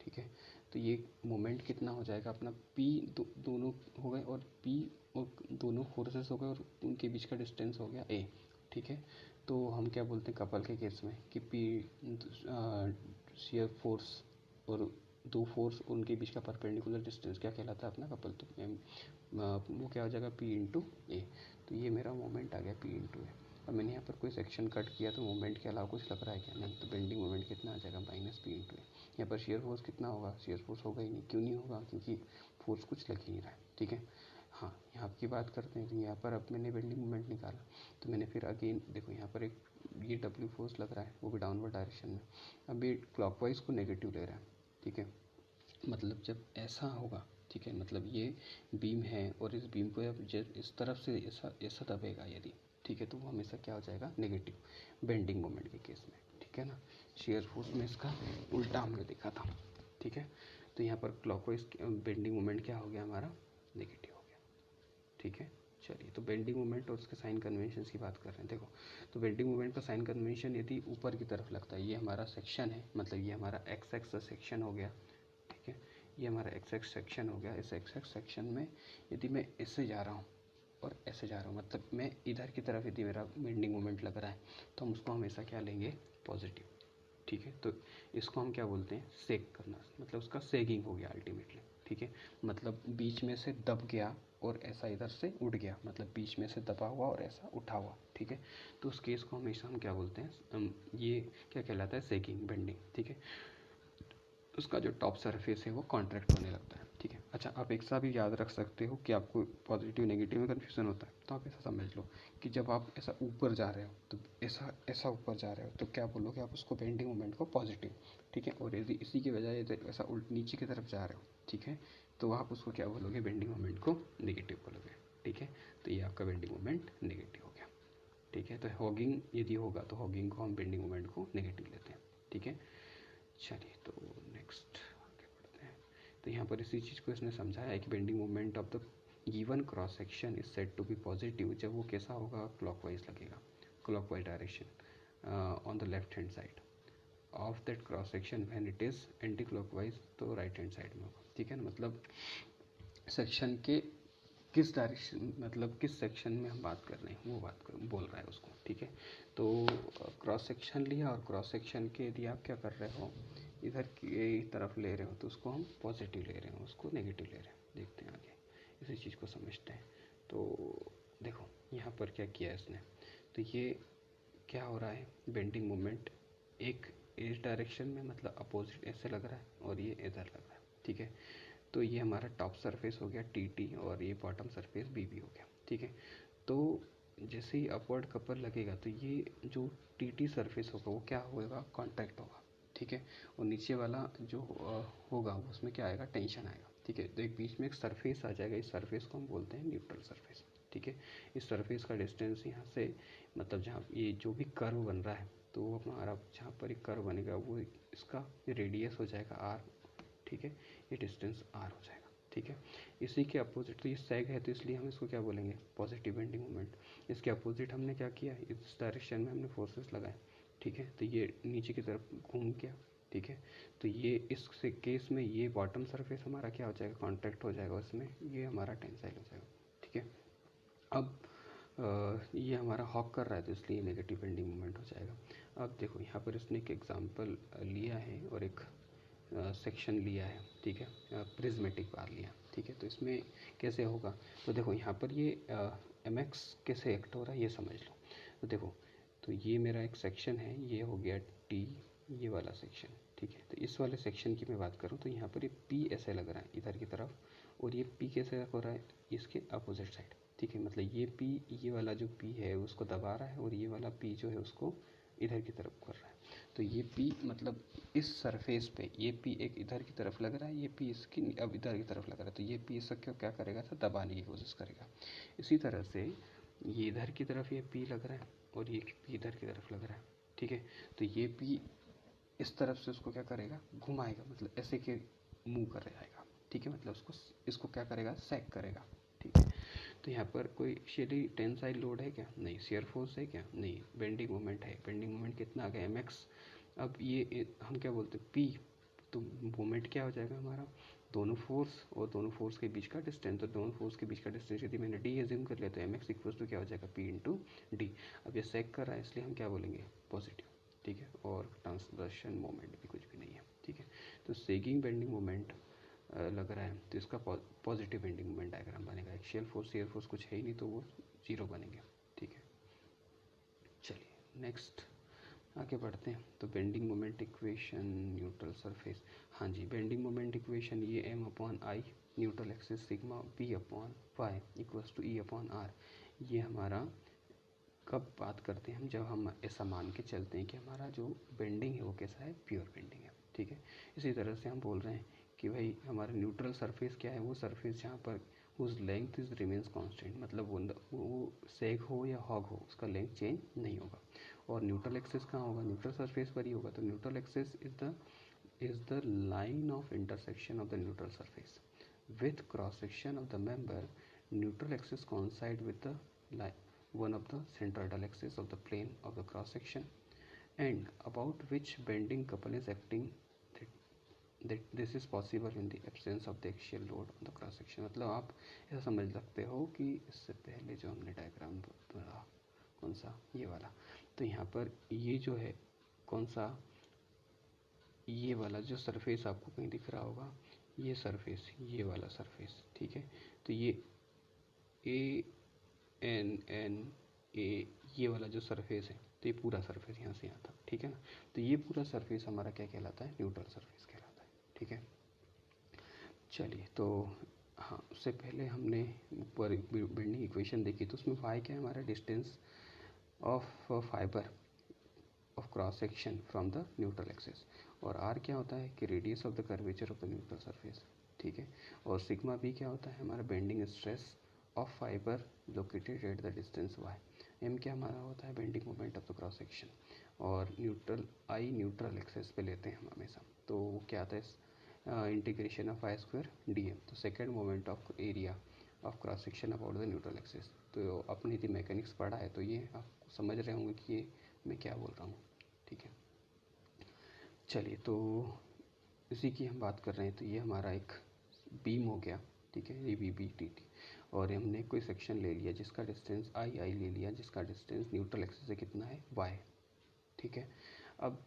ठीक है। तो ये मोमेंट कितना हो जाएगा अपना, पी दोनों हो गए, और पी और दोनों फोर्सेस हो गए, और उनके बीच का डिस्टेंस हो गया ए, ठीक है। तो हम क्या बोलते हैं कपल के केस में कि पी शियर फोर्स और दो फोर्स उनके बीच का परपेंडिकुलर डिस्टेंस क्या कहलाता है अपना कपल। तो वो क्या हो जाएगा, पी इंटू ए। तो ये मेरा मोमेंट आ गया पी इंटू ए। अब मैंने यहाँ पर कोई सेक्शन कट किया तो मोमेंट के अलावा कुछ लग रहा है क्या, नहीं। तो बेंडिंग मोमेंट कितना आ जाएगा, माइनस पी इंटू ए। यहाँ पर शेयर फोर्स कितना होगा, शेयर फोर्स होगा ही नहीं। क्यों नहीं होगा, क्योंकि फोर्स कुछ लग ही नहीं रहा है, ठीक है। हाँ यहाँ की बात करते हैं। तो यहाँ पर अब मैंने बेंडिंग मोमेंट निकाला, तो मैंने फिर अगेन देखो यहाँ पर एक ये डब्ल्यू फोर्स लग रहा है, वो भी डाउनवर्ड डायरेक्शन में। अब ये क्लॉकवाइज को नेगेटिव ले रहा है, ठीक है। मतलब जब ऐसा होगा, ठीक है, मतलब ये बीम है और इस बीम को जब इस तरफ से ऐसा ऐसा दबेगा यदि, ठीक है, तो वो हमेशा क्या हो जाएगा, नेगेटिव बेंडिंग मोमेंट के केस में, ठीक है ना। शेयर फोर्स में इसका उल्टा हमने देखा था, ठीक है। तो यहाँ पर क्लॉकवाइज बेंडिंग मोमेंट क्या हो गया हमारा, नेगेटिव हो गया, ठीक है। चलिए, तो बेंडिंग मोमेंट और उसके साइन कन्वेंशन की बात कर रहे हैं। देखो तो बेंडिंग मोमेंट का साइन कन्वेंशन यदि ऊपर की तरफ लगता है, ये हमारा सेक्शन है, मतलब ये हमारा एक्स एक्स सेक्शन हो गया, ठीक है। ये हमारा एक्स एक्स सेक्शन हो गया। इस एक्स एक्स सेक्शन में यदि मैं ऐसे जा रहा हूँ और ऐसे जा रहा हूँ, मतलब मैं इधर की तरफ यदि मेरा बेंडिंग मोमेंट लग रहा है, तो हम उसको हमेशा क्या लेंगे, पॉजिटिव, ठीक है। तो इसको हम क्या बोलते हैं, सेक करना, मतलब उसका सेगिंग हो गया अल्टीमेटली, ठीक है। मतलब बीच में से दब गया और ऐसा इधर से उठ गया, मतलब बीच में से दबा हुआ और ऐसा उठा हुआ, ठीक है। तो उस केस को हमेशा हम क्या बोलते हैं, ये क्या कहलाता है, सेगिंग बेंडिंग, ठीक है। उसका जो टॉप सरफेस है वो कॉन्ट्रैक्ट होने लगता है, ठीक है। अच्छा, आप एक सा भी याद रख सकते हो कि आपको पॉजिटिव नेगेटिव में कन्फ्यूज़न होता है, तो आप ऐसा समझ लो कि जब आप ऐसा ऊपर जा रहे हो, तो ऐसा ऐसा ऊपर जा रहे हो, तो क्या बोलोगे आप उसको, बेंडिंग मोमेंट को पॉजिटिव, ठीक है। और यदि इसी के बजाय ऐसा उल्ट नीचे की तरफ जा रहे हो, ठीक है, तो आप उसको क्या बोलोगे, बेंडिंग मोमेंट को नेगेटिव बोलोगे, ठीक है। तो ये आपका बेंडिंग मोमेंट नेगेटिव हो गया, ठीक है। तो हॉगिंग यदि होगा तो हॉगिंग को हम बेंडिंग मोमेंट को नेगेटिव लेते हैं, ठीक है। चलिए, तो नेक्स्ट आगे बढ़ते हैं। तो यहाँ पर इसी चीज़ को इसने समझाया है कि bending moment of the given cross section is said to be positive जब वो कैसा होगा, क्लॉकवाइज लगेगा, clockwise direction on the left hand side of that cross section, when it is anti clockwise तो राइट हैंड साइड में होगा, ठीक है ना। मतलब सेक्शन के किस डायरेक्शन, मतलब किस सेक्शन में हम बात कर रहे हैं, वो बोल रहा है उसको, ठीक है। तो क्रॉस सेक्शन लिया, और क्रॉस सेक्शन के यदि आप क्या कर रहे हो, इधर की तरफ ले रहे हो, तो उसको हम पॉजिटिव ले रहे हो, उसको नेगेटिव ले रहे हैं। देखते हैं आगे, इसी चीज़ को समझते हैं। तो देखो यहाँ पर क्या किया इसने, तो ये क्या हो रहा है, बेंडिंग मोमेंट एक इस डायरेक्शन में, मतलब अपोजिट ऐसे लग रहा है, और ये इधर लग रहा है, ठीक है। तो ये हमारा टॉप सरफेस हो गया टी टी, और ये बॉटम सरफेस बी बी हो गया, ठीक है। तो जैसे ही अपवर्ड कपल लगेगा, तो ये जो टी टी सरफेस होगा वो क्या होगा, कॉन्टैक्ट होगा, ठीक है। और नीचे वाला जो होगा उसमें क्या आएगा, टेंशन आएगा, ठीक है। तो एक बीच में एक सरफेस आ जाएगा, इस सरफेस को हम बोलते हैं न्यूट्रल सरफेस, ठीक है। इस सरफेस का डिस्टेंस यहाँ से मतलब जहाँ ये जो भी कर्व बन रहा है तो वो हमारा जहाँ पर एक कर्व बनेगा वो इसका रेडियस हो जाएगा आर, ठीक है, ये डिस्टेंस आर हो जाएगा, ठीक है। इसी के अपोजिट, तो ये सेग है तो इसलिए हम इसको क्या बोलेंगे, पॉजिटिव बेंडिंग मोमेंट। इसके अपोजिट हमने क्या किया, इस डायरेक्शन में हमने फोर्सेस लगाए, ठीक है, तो ये नीचे की तरफ घूम गया, ठीक है। तो ये इस केस में ये बॉटम सरफेस हमारा क्या हो जाएगा, कॉन्ट्रैक्ट हो जाएगा, उसमें ये हमारा टेंसाइल हो जाएगा, ठीक है। अब ये हमारा हॉक कर रहा है तो इसलिए नेगेटिव बेंडिंग मोमेंट हो जाएगा। अब देखो यहाँ पर इसने एक एग्जांपल लिया है और एक सेक्शन लिया है, ठीक है, प्रिज्मेटिक बार लिया, ठीक है। तो इसमें कैसे होगा, तो देखो यहाँ पर ये mx कैसे एक्ट हो रहा है ये समझ लो। तो देखो, तो ये मेरा एक सेक्शन है, ये हो गया t, ये वाला सेक्शन, ठीक है। तो इस वाले सेक्शन की मैं बात करूँ तो यहाँ पर ये p ऐसे लग रहा है इधर की तरफ, और ये p कैसे हो रहा है, इसके अपोजिट साइड, ठीक है। मतलब ये p, ये वाला जो p है उसको दबा रहा है और ये वाला p जो है उसको इधर की तरफ कर रहा है। तो ये P मतलब इस सरफेस पे ये P एक इधर की तरफ लग रहा है, ये P इसकी अब इधर की तरफ लग रहा है, तो ये P इसका क्या करेगा, तो दबाने की कोशिश करेगा। इसी तरह से ये इधर की तरफ ये P लग रहा है और ये P इधर की तरफ लग रहा है, ठीक है। तो ये P इस तरफ से उसको क्या करेगा, घुमाएगा, मतलब ऐसे के मूव कर जाएगा, ठीक है। मतलब उसको इसको क्या करेगा, सैक करेगा, ठीक है। तो यहाँ पर कोई शेली टेंसाइल लोड है क्या, नहीं। शियर फोर्स है क्या, नहीं। बेंडिंग मोमेंट है, बेंडिंग मोमेंट कितना आ गया, mx। अब ये हम क्या बोलते हैं, p, तो मोमेंट क्या हो जाएगा हमारा, दोनों फोर्स और दोनों फोर्स के बीच का डिस्टेंस, तो दोनों फोर्स के बीच का डिस्टेंस यदि मैंने d एज्यूम कर लिया तो mx इक्वल टू क्या हो जाएगा, p इंटू डी। अब ये सेक कर रहा है इसलिए हम क्या बोलेंगे, पॉजिटिव, ठीक है। और ट्रांसवर्सन मोमेंट भी कुछ भी नहीं है, ठीक है। तो सेगिंग बेंडिंग मोमेंट लग रहा है तो इसका पॉजिटिव बेंडिंग मोमेंट डायग्राम बनेगा। एक्सियल फोर्स, शियर फोर्स कुछ है ही नहीं तो वो जीरो बनेंगे, ठीक है। चलिए नेक्स्ट आगे बढ़ते हैं। तो bending moment equation, neutral surface, हाँ जी, बेंडिंग मोमेंट इक्वेशन ये m upon I neutral axis sigma b upon Y equals to E upon R. ये हमारा कब बात करते हैं हम, जब हम ऐसा मान के चलते हैं कि हमारा जो बेंडिंग है वो कैसा है, प्योर बेंडिंग है, ठीक है। इसी तरह से हम बोल रहे हैं कि भाई हमारा न्यूट्रल सरफेस क्या है, वो सरफेस जहाँ पर उस लेंथ इज रिमेन्स कांस्टेंट, मतलब वो सेग हो या हॉग हो उसका लेंथ चेंज नहीं होगा। और न्यूट्रल एक्सिस कहाँ होगा, न्यूट्रल सरफेस पर ही होगा। तो neutral axis is the line of intersection of the neutral surface with cross section of the member. Neutral axis coincide with the one of the centroidal axis of the plane of the cross section and about which bending couple is acting, that this is possible in the absence of the axial load on the cross section। मतलब आप ऐसा समझ सकते हो कि इससे पहले जो हमने डायग्राम पढ़ा, कौन सा, ये वाला, तो यहाँ पर ये जो है कौन सा, ये वाला जो सरफेस आपको कहीं दिख रहा होगा, ये सरफेस, ये वाला सरफेस, ठीक है। तो ये ए एन एन ए, ये वाला जो सरफेस है, तो ये पूरा सरफेस यहाँ से यहाँ तक, ठीक है ना। तो ये पूरा सरफेस हमारा क्या कहलाता है, न्यूट्रल सरफेस कहलाता है, ठीक है। चलिए तो हाँ, उससे पहले हमने ऊपर बेंडिंग इक्वेशन देखी, तो उसमें y क्या है हमारा, distance of fibre of cross section from the neutral axis, और r क्या होता है कि radius of the curvature of the neutral surface, ठीक है। और सिग्मा b क्या होता है हमारा, bending stress of fibre located at the distance y। m क्या हमारा होता है, bending moment of the cross section. और न्यूट्रल आई न्यूट्रल एक्सिस पे लेते हैं हम हमेशा, तो वो क्या आता है, integration of I square d m. तो second moment of area of cross section about the neutral axis. तो अपनी यदि मैकेनिक्स पढ़ा है तो ये आप समझ रहे होंगे कि ये मैं क्या बोल रहा हूँ, ठीक है। चलिए तो इसी की हम बात कर रहे हैं, तो ये हमारा एक बीम हो गया, ठीक है, ये बी बी टी टी। और हमने कोई सेक्शन ले लिया जिसका डिस्टेंस आई आई ले लिया, जिसका डिस्टेंस न्यूट्रल एक्सिस से कितना है, वाई, ठीक है। अब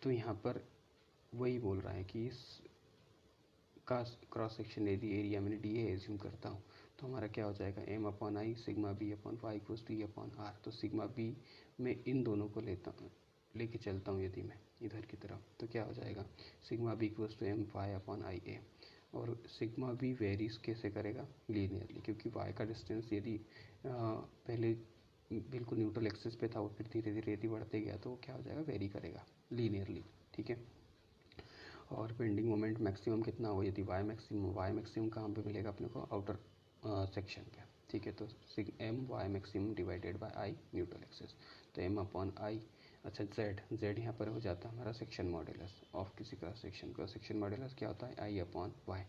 तो यहाँ पर वही बोल रहा है कि इस का क्रॉस सेक्शन यदि एरिया मैंने डी एज्यूम करता हूँ तो हमारा क्या हो जाएगा, m upon I sigma B upon Y equals to E upon R. तो सिग्मा बी में इन दोनों को लेके चलता हूँ यदि मैं इधर की तरफ, तो क्या हो जाएगा, sigma b equals to M y upon I A. और सिग्मा बी वेरीज कैसे करेगा, लीनियरली, क्योंकि वाई का डिस्टेंस यदि पहले बिल्कुल न्यूट्रल एक्सिस पे था और फिर धीरे धीरे यदि बढ़ते गया तो वो क्या हो जाएगा, वेरी करेगा लीनियरली, ठीक है। और बेंडिंग मोमेंट मैक्सिमम कितना हो, यदि वाई मैक्सिमम कहाँ पे मिलेगा अपने को, आउटर सेक्शन पे, ठीक है। तो sig M y maximum divided by I neutral axis, तो एम अपॉन आई। अच्छा जेड यहाँ पर हो जाता है हमारा सेक्शन मॉडुलस ऑफ किसी क्रॉस सेक्शन मॉडुलस क्या होता है, आई अपॉन वाई।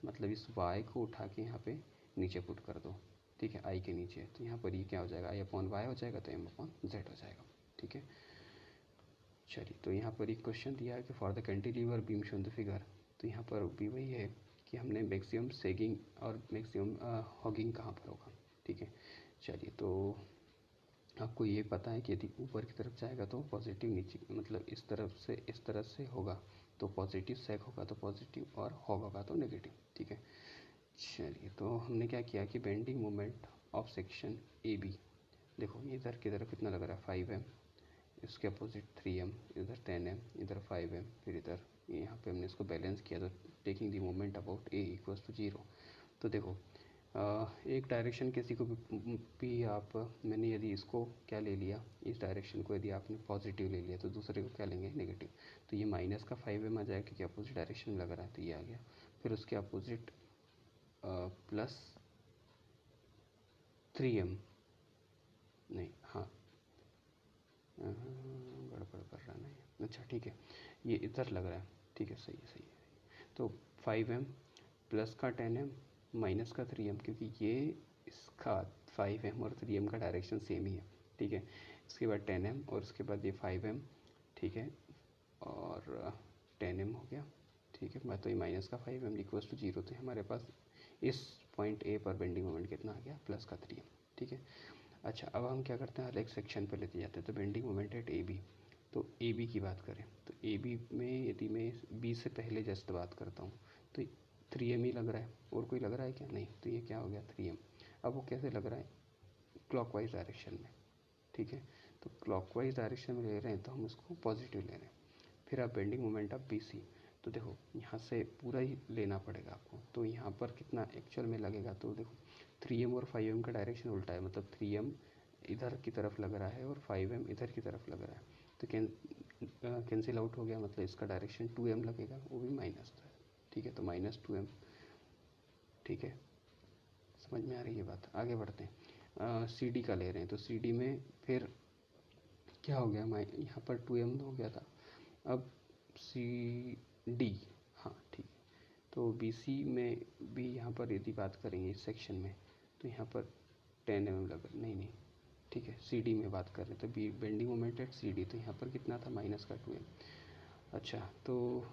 मतलब इस वाई को उठा के यहाँ पे नीचे पुट कर दो, ठीक है, आई के नीचे। तो यहाँ पर ये क्या हो जाएगा, आई अपॉन वाई हो जाएगा, तो एम अपॉन जेड हो जाएगा, ठीक है। चलिए, तो यहाँ पर एक क्वेश्चन दिया है कि for the cantilever beam show in the figure. तो यहाँ पर भी वही है कि हमने मैक्सिमम सेगिंग और मैक्सिमम हॉगिंग कहाँ पर होगा, ठीक है। चलिए, तो आपको ये पता है कि यदि ऊपर की तरफ जाएगा तो पॉजिटिव, नीचे मतलब इस तरफ से होगा तो पॉजिटिव सेक होगा तो पॉजिटिव, और हॉग होगा तो नेगेटिव, ठीक है। चलिए, तो हमने क्या किया कि bending moment of section A B, देखो ये इधर की तरफ कितना लग रहा है 5m, इसके अपोजिट 3m, इधर 10m, इधर 5m, फिर इधर यहाँ पे हमने इसको बैलेंस किया तो taking the moment about A equals to 0। तो देखो एक डायरेक्शन किसी को भी आप, मैंने यदि इसको क्या ले लिया, इस डायरेक्शन को यदि आपने पॉजिटिव ले लिया तो दूसरे को क्या लेंगे, नेगेटिव। तो ये माइनस का 5m आ जाएगा क्योंकि अपोजिट डायरेक्शन में लग रहा है, तो ये आ गया। फिर उसके अपोजिट प्लस 3m, नहीं, हाँ, गड़बड़ कर रहा नहीं, अच्छा ठीक है, ये इधर लग रहा है, ठीक है, सही है, सही है। तो 5m प्लस का 10m माइनस का 3m, क्योंकि ये इसका 5m और 3m का डायरेक्शन सेम ही है, ठीक है। इसके बाद 10m और उसके बाद ये 5m, ठीक है, और 10m हो गया, ठीक है। मैं तो ये माइनस का 5m इक्वल्स टू 0, तो हमारे पास इस पॉइंट ए पर बेंडिंग मोमेंट कितना आ गया, प्लस का 3m, ठीक है। अच्छा, अब हम क्या करते हैं, अलग सेक्शन पर लेते जाते हैं। तो bending moment at A B, तो ए बी की बात करें तो ए बी में यदि मैं बी से पहले जस्ट बात करता हूँ तो 3m ही लग रहा है, और कोई लग रहा है क्या, नहीं। तो ये क्या हो गया 3m। अब वो कैसे लग रहा है, क्लॉकवाइज डायरेक्शन में, ठीक है। तो क्लॉकवाइज डायरेक्शन में ले रहे हैं तो हम उसको पॉजिटिव ले रहे हैं। फिर आप bending moment of B C, तो देखो यहाँ से पूरा ही लेना पड़ेगा आपको। तो यहाँ पर कितना एक्चुअल में लगेगा, तो देखो 3m और 5m का डायरेक्शन उल्टा है, मतलब 3m इधर की तरफ लग रहा है और 5m इधर की तरफ लग रहा है। तो कैंसिल आउट हो गया, मतलब इसका डायरेक्शन 2m लगेगा, वो भी माइनस था, ठीक है। तो -2m, ठीक है, समझ में आ रही है बात। आगे बढ़ते हैं, सी डी का ले रहे हैं। तो सी डी में फिर क्या हो गया, यहाँ पर 2m हो गया था, अब सी डी, हाँ ठीक है। तो बी सी में भी यहाँ पर यदि बात करेंगे इस सेक्शन में, तो यहाँ पर 10 mm लग, नहीं, ठीक है, सी डी में बात कर रहे हैं। तो B bending moment at C D, तो यहाँ पर कितना था, माइनस का 2m। अच्छा, तो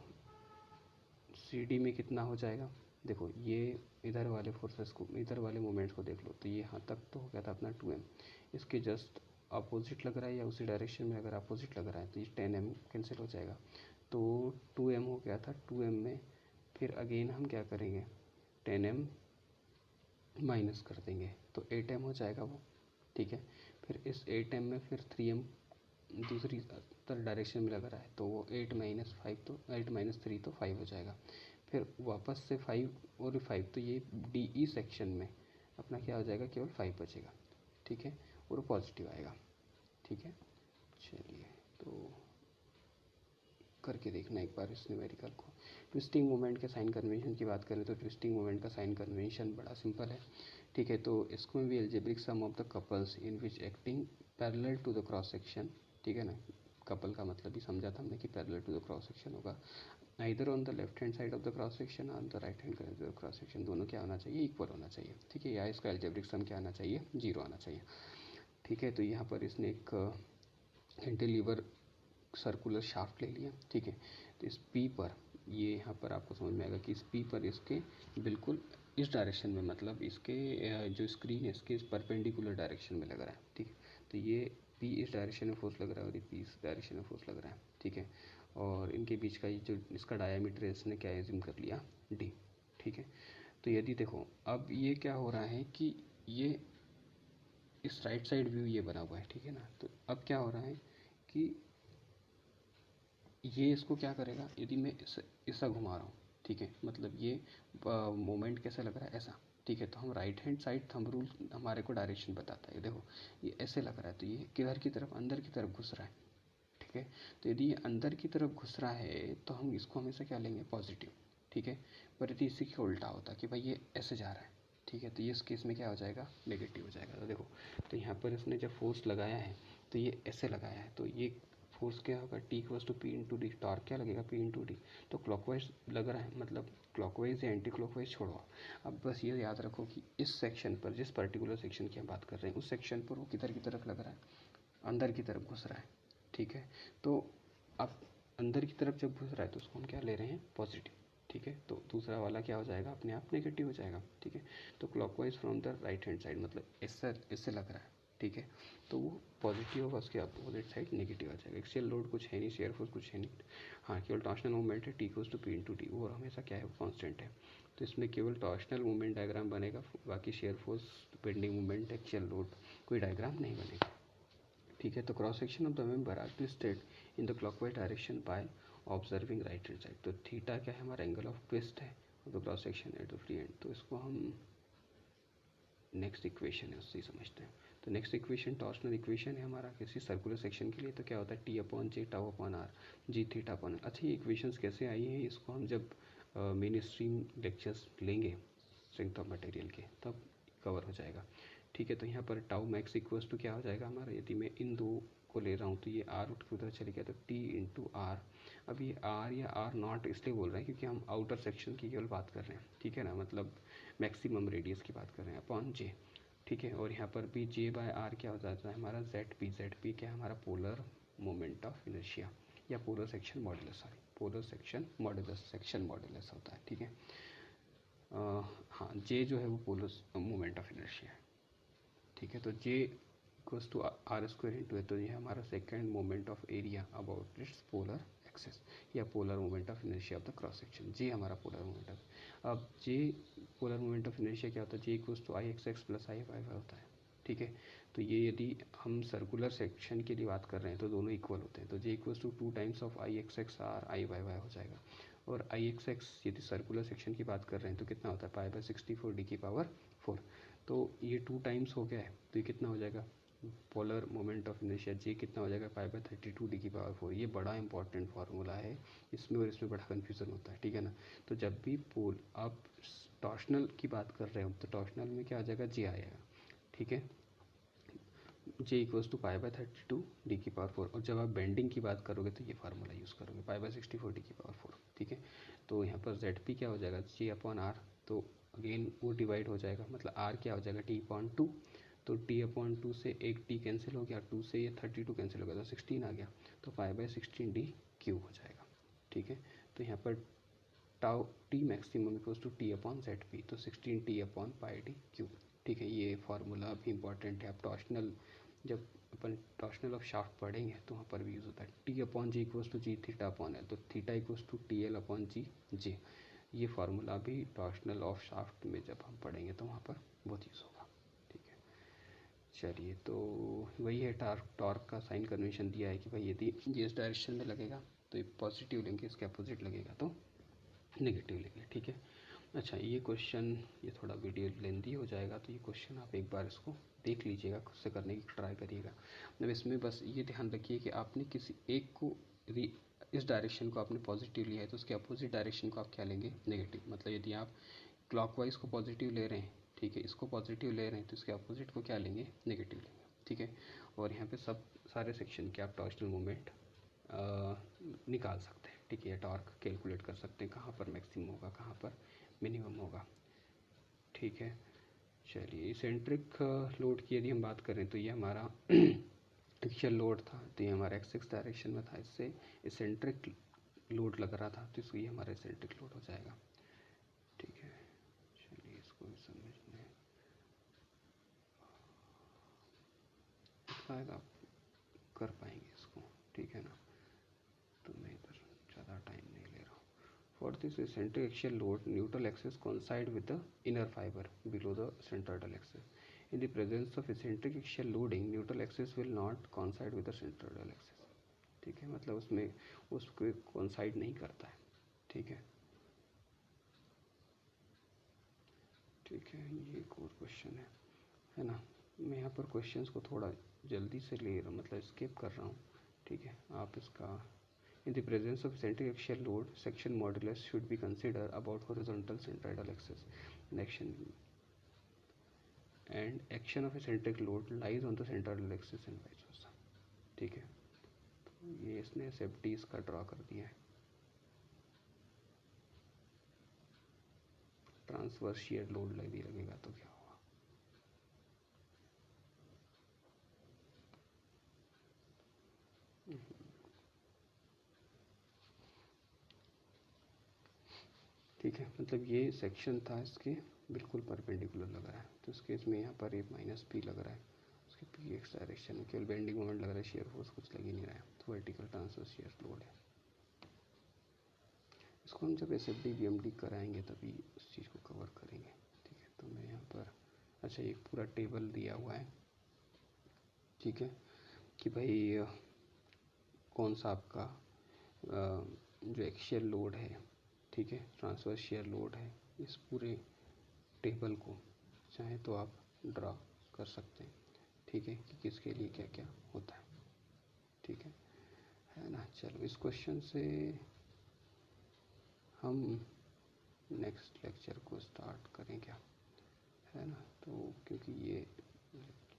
सी डी में कितना हो जाएगा, देखो ये इधर वाले फोर्सेस को, इधर वाले मोमेंट्स को देख लो, तो ये यहाँ तक तो हो गया था अपना 2m। इसके जस्ट अपोजिट लग रहा है या उसी डायरेक्शन में अगर अपोजिट लग रहा है तो ये 10m कैंसिल हो जाएगा, तो 2m हो गया था। 2m में फिर अगेन हम क्या करेंगे, 10m माइनस कर देंगे तो 8m हो जाएगा वो, ठीक है। फिर इस 8m में फिर 3m दूसरी डायरेक्शन में लग रहा है, तो वो 8 - 5, तो 8 - 3 तो 5 हो जाएगा। फिर वापस से 5 और 5, तो ये डी ई सेक्शन में अपना क्या हो जाएगा, केवल 5 बचेगा, ठीक है, और पॉजिटिव आएगा, ठीक है। चलिए, तो करके देखना एक बार इस न्यूमेरिकल को। ट्विस्टिंग मोमेंट के साइन कन्वेंशन की बात करें तो ट्विस्टिंग मोमेंट का साइन कन्वेंशन बड़ा सिंपल है, ठीक है। तो इसको में भी algebraic sum of the couples in which acting parallel to the cross section, ठीक है ना। कपल का मतलब भी समझा था हमने कि parallel to the cross section होगा, either on the left hand side of the cross section on the right hand side of the cross section, दोनों क्या होना चाहिए, इक्वल होना चाहिए, ठीक है। या इसका एल्जेब्रिक सम क्या आना चाहिए, 0 आना चाहिए, ठीक है। तो यहाँ पर इसने एक कैंटिलीवर सर्कुलर शाफ्ट ले लिया, ठीक है। तो इस पी पर, ये यहाँ पर आपको समझ में आएगा कि इस पी पर इसके बिल्कुल इस डायरेक्शन में, मतलब इसके जो स्क्रीन है इसके परपेंडिकुलर डायरेक्शन में लग रहा है, ठीक है। तो ये पी इस डायरेक्शन में फोर्स लग रहा है और ये पी इस डायरेक्शन में फोर्स लग रहा है, ठीक है। और इनके बीच का ये जो इसका डायामीटर है इसने क्या एज्यूम कर लिया, डी, ठीक है। तो यदि देखो अब ये क्या हो रहा है कि ये इस राइट साइड व्यू ये बना हुआ है, ठीक है ना। तो अब क्या हो रहा है कि ये इसको क्या करेगा, यदि मैं ऐसा घुमा रहा हूँ, ठीक है, मतलब ये मोमेंट कैसा लग रहा है, ऐसा, ठीक है। तो हम right hand side thumb rule हमारे को डायरेक्शन बताता है, देखो ये ऐसे लग रहा है, तो ये किधर की तरफ, अंदर की तरफ घुस रहा है, ठीक है। तो यदि ये अंदर की तरफ घुस रहा है तो हम इसको हमेशा क्या लेंगे, पॉजिटिव, ठीक है। पर यदि इसी के उल्टा होता कि भाई ये ऐसे जा रहा है, ठीक है, तो ये इस केस में क्या हो जाएगा, नेगेटिव हो जाएगा। तो देखो, तो यहाँ पर इसने जब फोर्स लगाया है तो ये ऐसे लगाया है, तो ये फोर्स क्या होगा, T equals to P into D, torque क्या लगेगा, पी इंटू डी। तो क्लॉकवाइज लग रहा है, मतलब क्लॉकवाइज या एंटी क्लॉकवाइज छोड़ो। अब बस ये याद रखो कि इस सेक्शन पर, जिस पर्टिकुलर सेक्शन की हम बात कर रहे हैं, उस सेक्शन पर वो किधर की तरफ लग रहा है, अंदर की तरफ घुस रहा है। ठीक है, तो अब अंदर की तरफ जब घुस रहा है तो उसको हम क्या ले रहे हैं, पॉजिटिव। ठीक है, तो दूसरा वाला क्या हो जाएगा, अपने आप नेगेटिव हो जाएगा। ठीक है, तो clockwise from the right hand side, मतलब इससे लग रहा है। ठीक है, तो वो पॉजिटिव होगा, उसके अपोजिट साइड नेगेटिव आ जाएगा। एक्सियल लोड कुछ है नहीं, शेयर फोर्स कुछ है नहीं, हाँ केवल टॉर्शनल मूवमेंट है, T equals to P into D, वो हमेशा क्या है, वो कॉन्स्टेंट है। तो इसमें केवल टॉर्शनल मूवमेंट डायग्राम बनेगा, बाकी shear force, bending movement, axial load कोई डायग्राम नहीं बनेगा। ठीक है, तो cross section of the member are twisted in the clockwise direction by observing right hand side. तो थीटा क्या है, हमारा एंगल ऑफ ट्विस्ट है, तो cross section at the free end. तो इसको हम नेक्स्ट इक्वेशन है उससे ही समझते हैं। तो नेक्स्ट इक्वेशन टॉर्शनल इक्वेशन है हमारा किसी सर्कुलर सेक्शन के लिए। तो क्या होता है, T upon J tau upon R, G theta upon. अच्छा, ये इक्वेशंस कैसे आई हैं, इसको हम जब मेन स्ट्रीम लेक्चर्स लेंगे स्ट्रेंथ ऑफ मटेरियल के, तब कवर हो जाएगा। ठीक है, तो यहाँ पर टाउ मैक्स इक्वल्स टू क्या हो जाएगा हमारा, यदि मैं इन दो को ले रहा हूँ तो ये आर उठ के उधर चले गया, तो टी इंटू आर। अब ये आर या आर नॉट इसलिए बोल रहे हैं क्योंकि हम आउटर सेक्शन की केवल बात कर रहे हैं। ठीक है ना, मतलब मैक्सिमम रेडियस की बात कर रहे हैं, अपॉन जे। ठीक है, और यहाँ पर भी जे बाय आर क्या हो जाता है हमारा, जेड पी क्या है हमारा, पोलर मोमेंट ऑफ इनर्शिया या polar section modulus, sorry polar section modulus, section modulus होता है। ठीक है, हाँ जे जो है वो पोलर मोमेंट ऑफ इनर्शिया है। ठीक है, तो J equals to r square into है, तो ये हमारा second moment of area about its polar axis या polar moment of inertia of the cross section. J हमारा पोलर मोमेंट ऑफ, अब J polar moment of inertia क्या होता है, J equals to I x x plus I y y होता है। ठीक है, तो ये यदि हम सर्कुलर सेक्शन की यदि बात कर रहे हैं तो दोनों इक्वल होते हैं, तो J equals to 2 times of I x x or I y y हो जाएगा। और आई एक्स एक्स यदि सर्कुलर सेक्शन की बात कर रहे हैं तो कितना होता है, पाई बाय 64 डी की पावर 4। तो ये 2 टाइम्स हो गया है, तो ये कितना हो जाएगा, पोलर मोमेंट ऑफ इनर्शिया जे कितना हो जाएगा, पाई बाय 32 डी की पावर 4। ये बड़ा इंपॉर्टेंट फार्मूला है, इसमें और इसमें बड़ा कन्फ्यूज़न होता है। ठीक है ना, तो जब भी पोल आप टॉर्शनल की बात कर रहे हो तो टॉर्शनल में क्या आ जाएगा, जे आएगा। ठीक है, J equals to pi by 32 D की पावर 4। और जब आप बेंडिंग की बात करोगे तो ये फार्मूला यूज़ करोगे, पाई बाय 64 डी की पावर 4। ठीक है, तो यहाँ पर जेड पी क्या हो जाएगा, जे अपॉन आर, तो अगेन वो डिवाइड हो जाएगा, मतलब आर क्या हो जाएगा, टी अपॉन 2। तो टी अपॉन 2 से एक टी कैंसिल हो गया, 2 से ये 32 कैंसिल हो गया, तो 16 आ गया, तो पाई बाय 16 डी क्यूब हो जाएगा। ठीक है, तो यहाँ पर tau T maximum equals to T upon Z P, तो 16 T upon pi D cube. ठीक है, ये फार्मूला भी इंपॉर्टेंट है। आप टॉर्शनल, जब अपन टॉर्शनल ऑफ शाफ्ट पढ़ेंगे तो वहाँ पर भी यूज़ होता है। T upon J equals to G theta upon L, तो theta equals to T L upon G J. ये फार्मूला भी टॉर्शनल ऑफ शाफ्ट में जब हम पढ़ेंगे तो वहाँ पर बहुत यूज़ होगा। ठीक है, चलिए, तो वही है, टॉर्क का साइन कन्वेंशन दिया है कि भाई यदि ये इस डायरेक्शन में लगेगा तो ये पॉजिटिव लेंगे, इसके अपोजिट लगेगा तो नेगेटिव लेंगे। ठीक है, अच्छा ये क्वेश्चन, ये थोड़ा वीडियो लेंदी हो जाएगा, तो ये क्वेश्चन आप एक बार इसको देख लीजिएगा, खुद से करने की ट्राई करिएगा। मतलब इसमें बस ये ध्यान रखिए कि आपने किसी एक को इस डायरेक्शन को आपने पॉजिटिव लिया है तो उसके अपोजिट डायरेक्शन को आप क्या लेंगे, नेगेटिव। मतलब यदि आप क्लॉकवाइज को पॉजिटिव ले रहे हैं, ठीक है, इसको पॉजिटिव ले रहे हैं तो इसके अपोजिट को क्या लेंगे, नेगेटिव लेंगे। ठीक है, और यहाँ पे सब सारे सेक्शन के आप टॉर्शनल मूवमेंट निकाल सकते हैं। ठीक है, टॉर्क कैलकुलेट कर सकते हैं, कहाँ पर मैक्सिमम होगा, कहाँ पर मिनिमम होगा। ठीक है, चलिए, इसेंट्रिक लोड की यदि हम बात करें तो ये हमारा एक्सियल लोड था, तो ये हमारा एक्स एक्स डायरेक्शन में था, इससे इसेंट्रिक लोड लग रहा था, तो इसको ये हमारा इसेंट्रिक लोड हो जाएगा। ठीक है, चलिए इसको भी समझने आएगा, आप कर पाएंगे इसको। ठीक है ना, तो मैं इधर ज़्यादा टाइम नहीं ले रहा हूँ। For this eccentric axial load, neutral axis coincide with the inner fiber below the centroidal axis. In the presence of eccentric axial loading, neutral axis will not coincide with the centroidal axis. ठीक है, मतलब उसमें उसको coincide नहीं करता है। ठीक है, ठीक है, ये एक और क्वेश्चन है ना। मैं यहाँ पर क्वेश्चंस को थोड़ा जल्दी से ले रहा हूँ, मतलब स्किप कर रहा हूँ। ठीक है, आप इसका in the presence of eccentric axial load, section modulus should be considered about horizontal centroidal axis in action. And action of eccentric load lies on the centre axis and vice versa. ठीक है, तो ये इसने SFD इसका draw कर दिया है। Transverse shear load यदि लगेगा तो क्या होगा? ठीक है, मतलब ये सेक्शन था इसके बिल्कुल परपेंडिकुलर लग रहा है, तो इस केस में यहाँ पर एक -P लग रहा है, उसके PX डायरेक्शन में केवल बेंडिंग मोमेंट लग रहा है, शेयर फोर्स कुछ लग ही नहीं रहा है, तो वर्टिकल ट्रांसवर्स शियर लोड है। इसको हम जब SFD BMD कराएंगे तभी उस चीज़ को कवर करेंगे। ठीक है, तो मैं यहाँ पर अच्छा एक पूरा टेबल दिया हुआ है, ठीक है, कि भाई कौन सा आपका जो एक्शियल लोड है, ठीक है, ट्रांसवर्स शियर लोड है, इस पूरे टेबल को चाहे तो आप ड्रा कर सकते हैं। ठीक है, कि किसके लिए क्या क्या होता है। ठीक है ना। चलो इस क्वेश्चन से हम नेक्स्ट लेक्चर को स्टार्ट करें क्या, है ना। तो क्योंकि ये